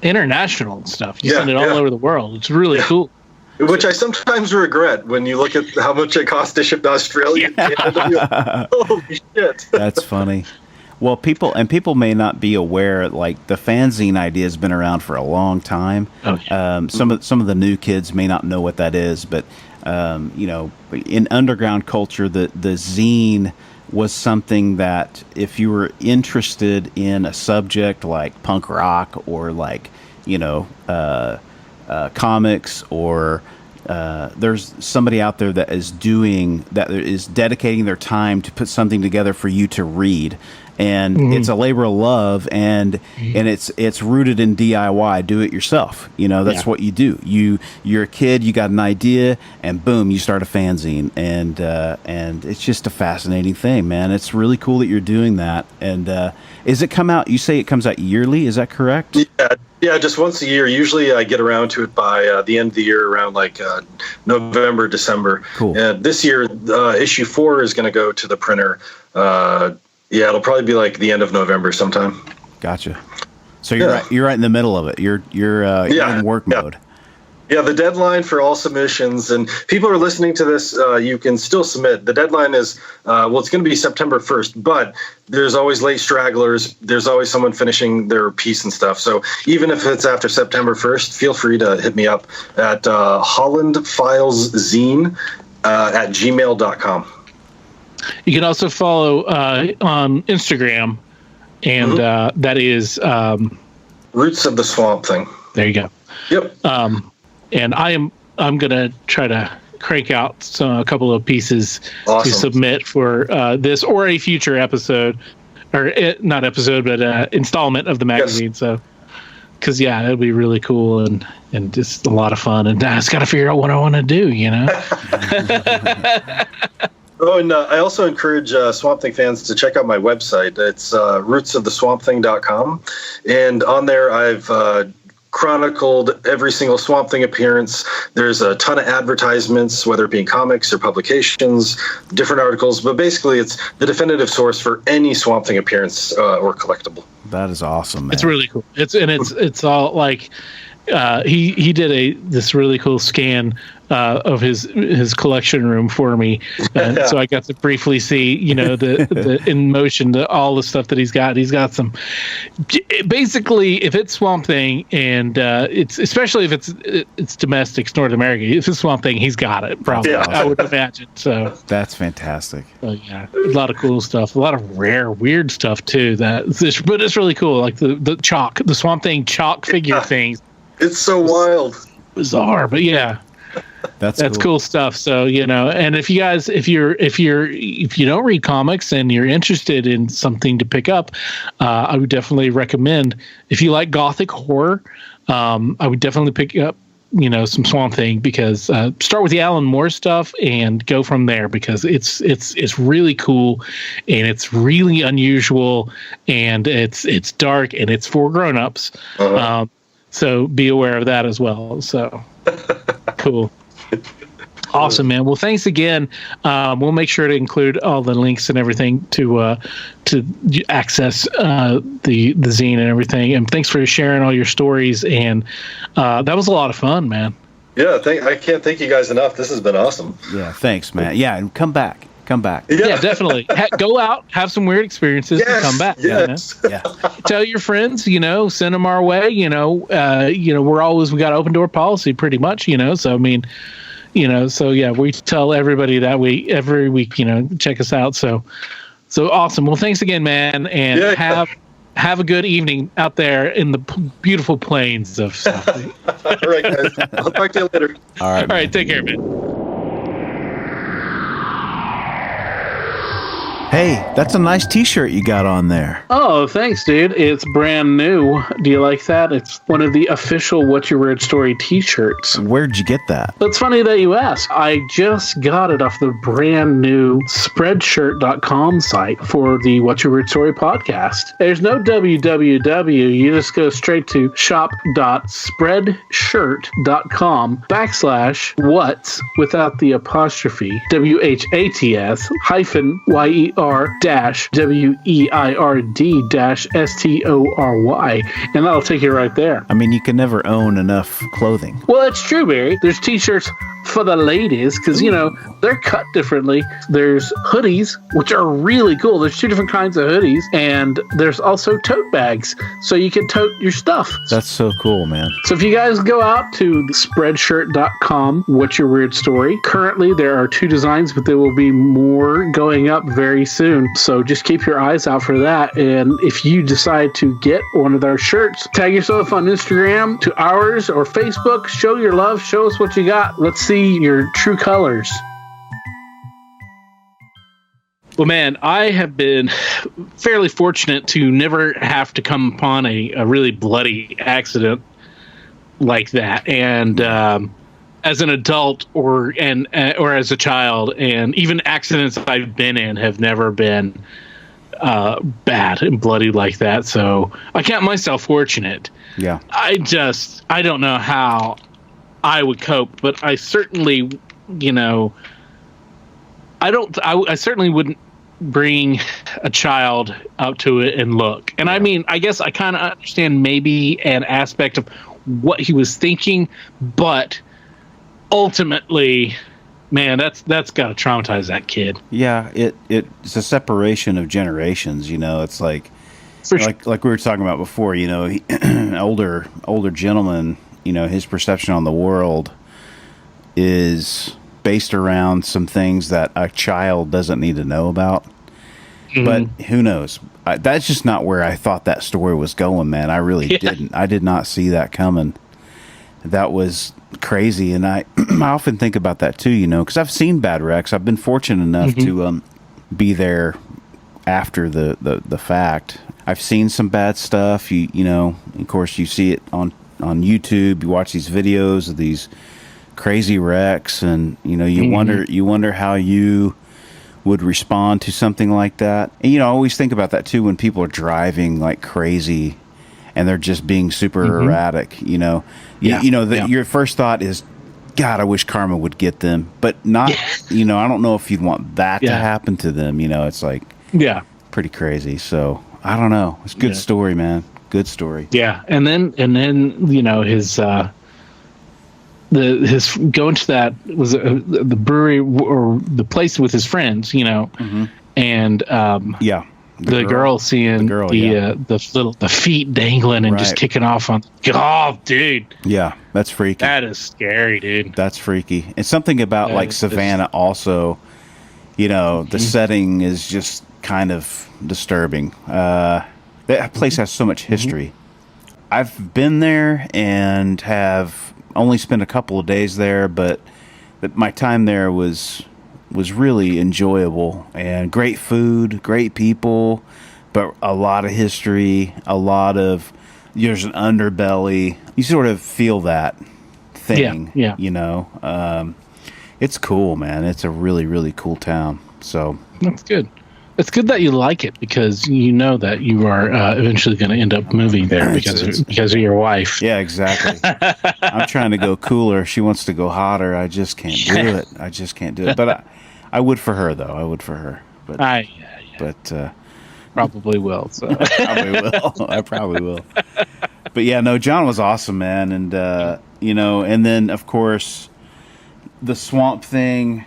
international stuff. You send it all over the world. It's really cool. Which I sometimes regret when you look at how much it costs to ship to Australia. Holy shit! That's funny. Well, people may not be aware. Like the fanzine idea has been around for a long time. Oh, yeah. Some of the new kids may not know what that is, but in underground culture, the zine was something that if you were interested in a subject like punk rock or comics or there's somebody out there that is dedicating their time to put something together for you to read, and it's a labor of love, and it's rooted in DIY, do it yourself. That's what you do. You're a kid, you got an idea, and boom, you start a fanzine, and it's just a fascinating thing, man. It's really cool that you're doing that. And is it come out? You say it comes out yearly? Is that correct? Yeah, just once a year. Usually I get around to it by the end of the year, around November, December. Cool. And this year, issue 4 is going to go to the printer. It'll probably be the end of November sometime. Gotcha. So you're right in the middle of it. You're in work mode. Yeah, the deadline for all submissions, and people are listening to this, you can still submit. The deadline is, it's going to be September 1st, but there's always late stragglers. There's always someone finishing their piece and stuff. So even if it's after September 1st, feel free to hit me up at hollandfileszine at gmail.com. You can also follow on Instagram, and that is Roots of the Swamp Thing. There you go. Yep. And I'm gonna try to crank out a couple of pieces Awesome. to submit for this or a future episode, or not episode, but installment of the magazine. Yes. So, because it'll be really cool and just a lot of fun. And I just got to figure out what I want to do. Oh, and I also encourage Swamp Thing fans to check out my website. It's rootsoftheswampthing.com, and on there I've chronicled every single Swamp Thing appearance. There's a ton of advertisements, whether it be in comics or publications, different articles, but basically it's the definitive source for any Swamp Thing appearance or collectible. That is awesome, man. It's really cool. It's all he did this really cool scan of his collection room for me, and so I got to briefly see the in motion all the stuff that he's got. He's got some basically, if it's Swamp Thing, and it's especially if it's domestic, it's North America. If it's Swamp Thing, he's got it probably. Yeah. I would imagine. So that's fantastic. a lot of cool stuff, a lot of rare weird stuff too. But it's really cool, like the Swamp Thing chalk figure things. It's so wild, bizarre, but that's cool stuff. So and if you guys, if you don't read comics and you're interested in something to pick up, I would definitely recommend, if you like gothic horror, I would definitely pick up some Swamp Thing, because start with the Alan Moore stuff and go from there, because it's really cool and it's really unusual and it's dark and it's for grown-ups. So be aware of that as well. So cool. Awesome, man. Well, thanks again. We'll make sure to include all the links and everything to access the zine and everything. And thanks for sharing all your stories. And that was a lot of fun, man. Yeah, I can't thank you guys enough. This has been awesome. Yeah, thanks, man. Yeah, and come back. Yeah, definitely. Go out, have some weird experiences, and come back. Yes. Yeah. Tell your friends, send them our way. We got open door policy pretty much, So, I mean, so yeah, we tell everybody that every week, check us out. So awesome. Well, thanks again, man. And have a good evening out there in the beautiful plains of South. All right, guys. I'll talk to you later. All right. Take care, man. Hey, that's a nice t-shirt you got on there. Oh, thanks, dude. It's brand new. Do you like that? It's one of the official What's Your Weird Story t-shirts. Where'd you get that? It's funny that you ask. I just got it off the brand new Spreadshirt.com site for the What's Your Weird Story podcast. There's no www. You just go straight to shop.spreadshirt.com/what's without the apostrophe WHATS hyphen YER-WEIRD-STORY, and that'll take you right there. I mean, you can never own enough clothing. Well, it's true, Barry. There's t-shirts for the ladies because, you know, they're cut differently. There's hoodies, which are really cool. There's 2 different kinds of hoodies, and there's also tote bags, so you can tote your stuff. That's so cool, man. So if you guys go out to spreadshirt.com, What's Your Weird Story? Currently, there are 2 designs, but there will be more going up very soon. So just keep your eyes out for that. And if you decide to get one of their shirts, tag yourself on Instagram to ours or Facebook. Show your love. Show us what you got. Let's see your true colors. Well, man, I have been fairly fortunate to never have to come upon a really bloody accident like that. And as an adult or as a child, and even accidents I've been in have never been bad and bloody like that. So I count myself fortunate. Yeah. I don't know how I would cope, but I certainly, you know, I certainly wouldn't bring a child up to it and look. And I mean, I guess I kind of understand maybe an aspect of what he was thinking, but ultimately, man, that's got to traumatize that kid. Yeah, it's a separation of generations, you know. It's like like we were talking about before, you know, older gentleman, you know, his perception on the world is based around some things that a child doesn't need to know about. Mm-hmm. But who knows? That's just not where I thought that story was going, man. I really didn't. I did not see that coming. That was crazy, and I often think about that too, you know, because I've seen bad wrecks. I've been fortunate enough to be there after the fact. I've seen some bad stuff. You know, of course, you see it on YouTube. You watch these videos of these crazy wrecks, and you know, you wonder how you would respond to something like that. And you know, I always think about that too when people are driving like crazy and they're just being super erratic. You know, your first thought is, God, I wish karma would get them, but not. You know, I don't know if you'd want that to happen to them. You know, it's like pretty crazy. So I don't know. It's a good story, man. Good story. Yeah, and then you know, his going to that was the brewery or the place with his friends, you know, and the girl seeing the feet dangling and just kicking off on. Oh, dude. Yeah, that's freaky. That is scary, dude. That's freaky. And something about like Savannah also, you know, the setting is just kind of disturbing. That place has so much history. I've been there and have only spent a couple of days there, but my time there was really enjoyable, and great food, great people, but a lot of history, there's an underbelly. You sort of feel that thing, you know. It's cool, man. It's a really, really cool town. So that's good. It's good that you like it, because you know that you are eventually going to end up moving there because of your wife. Yeah, exactly. I'm trying to go cooler. She wants to go hotter. I just can't do it. But I would for her, though. I would for her. But but probably will. So I probably will. But yeah, no, John was awesome, man, and you know, and then of course, the swamp thing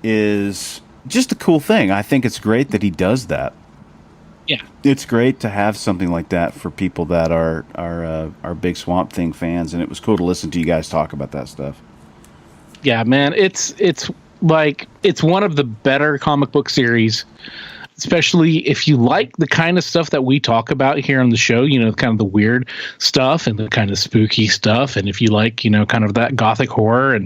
is just a cool thing. I think it's great that he does that. Yeah, it's great to have something like that for people that are big Swamp Thing fans, and it was cool to listen to you guys talk about that stuff. Yeah, man, it's like it's one of the better comic book series especially if you like the kind of stuff that we talk about here on the show, kind of the weird stuff and the kind of spooky stuff. And if you like, kind of that gothic horror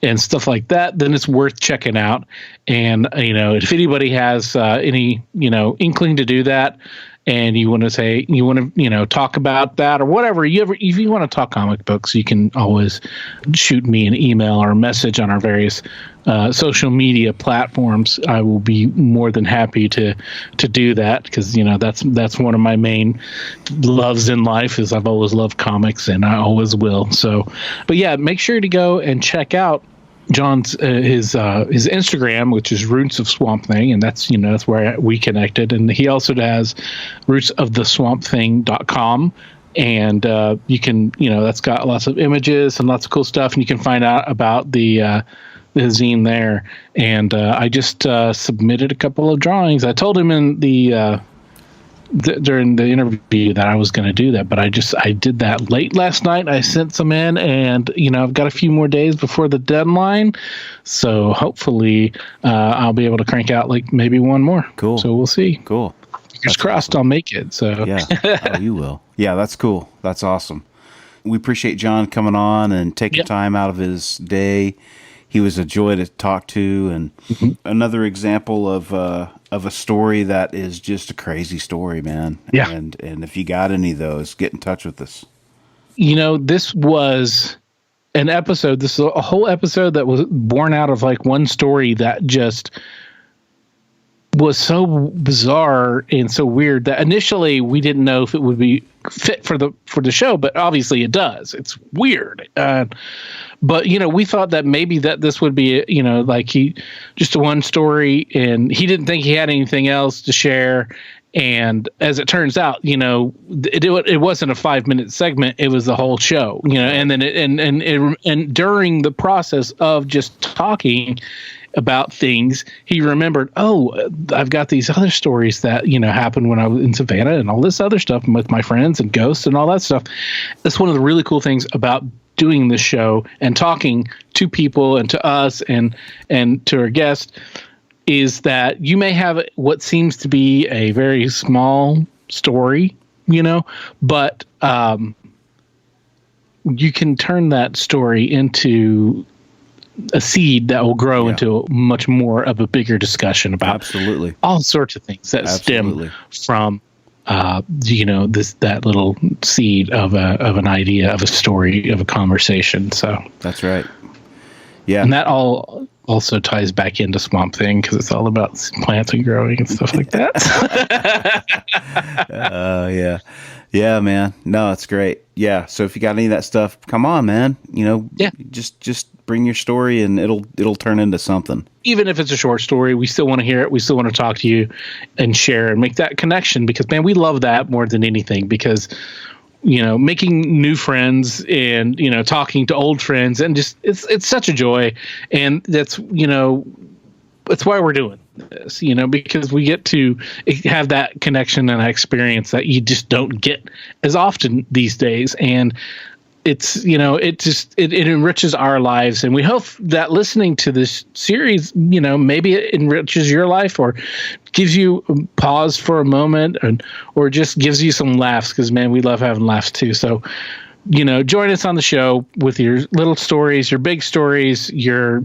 and stuff like that, then it's worth checking out. And, if anybody has any, inkling to do that, and you want to talk about that or whatever, if you want to talk comic books, you can always shoot me an email or a message on our various social media platforms. I will be more than happy to do that, because that's one of my main loves in life. Is I've always loved comics, and I always will. So, but yeah, make sure to go and check out John's his Instagram, which is Roots of Swamp Thing, and that's that's where we connected. And he also has rootsoftheswampthing.com, and you can that's got lots of images and lots of cool stuff, and you can find out about the zine there. And I just submitted a couple of drawings. I told him in during the interview that I was going to do that, but I did that late last night. I sent some in, and I've got a few more days before the deadline, so hopefully I'll be able to crank out like maybe one more. Cool. So we'll see. Cool. Fingers crossed, I'll make it. So yeah, oh, you will. Yeah, that's cool. That's awesome. We appreciate John coming on and taking time out of his day. He was a joy to talk to, and another example of a story that is just a crazy story, man. Yeah. And if you got any of those, get in touch with us. This was an episode. This is a whole episode that was born out of like one story that just was so bizarre and so weird that initially we didn't know if it would be fit for the show, but obviously it does. It's weird. But we thought that maybe that this would be, like just a one story, and he didn't think he had anything else to share. And as it turns out, it wasn't a 5-minute segment; it was the whole show. And then and during the process of just talking about things, he remembered, I've got these other stories that happened when I was in Savannah, and all this other stuff with my friends and ghosts and all that stuff. That's one of the really cool things about doing this show and talking to people and to us and to our guests, is that you may have what seems to be a very small story, but you can turn that story into a seed that will grow into much more of a bigger discussion about all sorts of things that stem from that little seed of an idea, of a story, of a conversation. So that's right. Yeah. And that all also ties back into Swamp Thing, because it's all about plants and growing and stuff like that. Yeah. Yeah, man. No, it's great. Yeah. So if you got any of that stuff, come on, man. Just bring your story, and it'll turn into something. Even if it's a short story, we still want to hear it. We still want to talk to you and share and make that connection, because, man, we love that more than anything, because, making new friends and, talking to old friends, and just, it's such a joy. And that's, that's why we're doing this, because we get to have that connection and experience that you just don't get as often these days. And it's, it enriches our lives. And we hope that listening to this series, maybe it enriches your life, or gives you a pause for a moment, or just gives you some laughs, because, man, we love having laughs too. So, join us on the show with your little stories, your big stories, your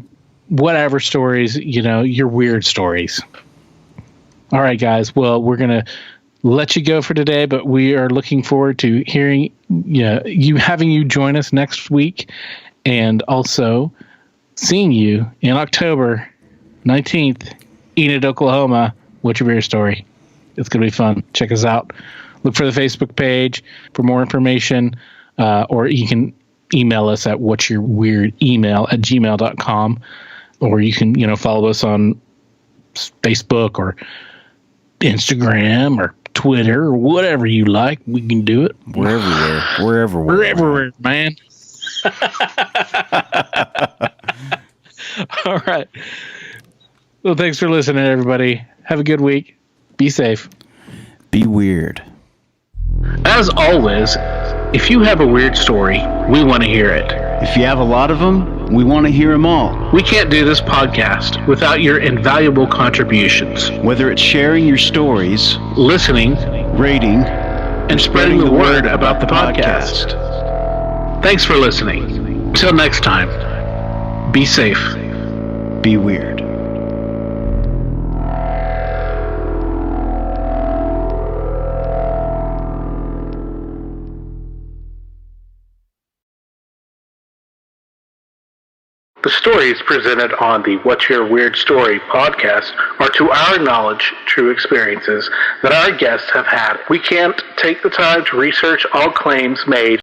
whatever stories, your weird stories. All right, guys. Well, we're going to let you go for today, but we are looking forward to hearing having you join us next week, and also seeing you in October 19th, Enid, Oklahoma. What's your weird story? It's going to be fun. Check us out. Look for the Facebook page for more information, or you can email us at whatsyourweirdemail@gmail.com, or you can, follow us on Facebook or Instagram or Twitter or whatever you like. We can do it. We're everywhere, man. All right. Well, thanks for listening, everybody. Have a good week. Be safe. Be weird. As always, if you have a weird story, we want to hear it. If you have a lot of them, We want to hear them all. We can't do this podcast without your invaluable contributions. Whether it's sharing your stories, Listening, rating, and spreading the word about the podcast. Thanks for listening. Till next time, be safe. Be weird. The stories presented on the What's Your Weird Story podcast are, to our knowledge, true experiences that our guests have had. We can't take the time to research all claims made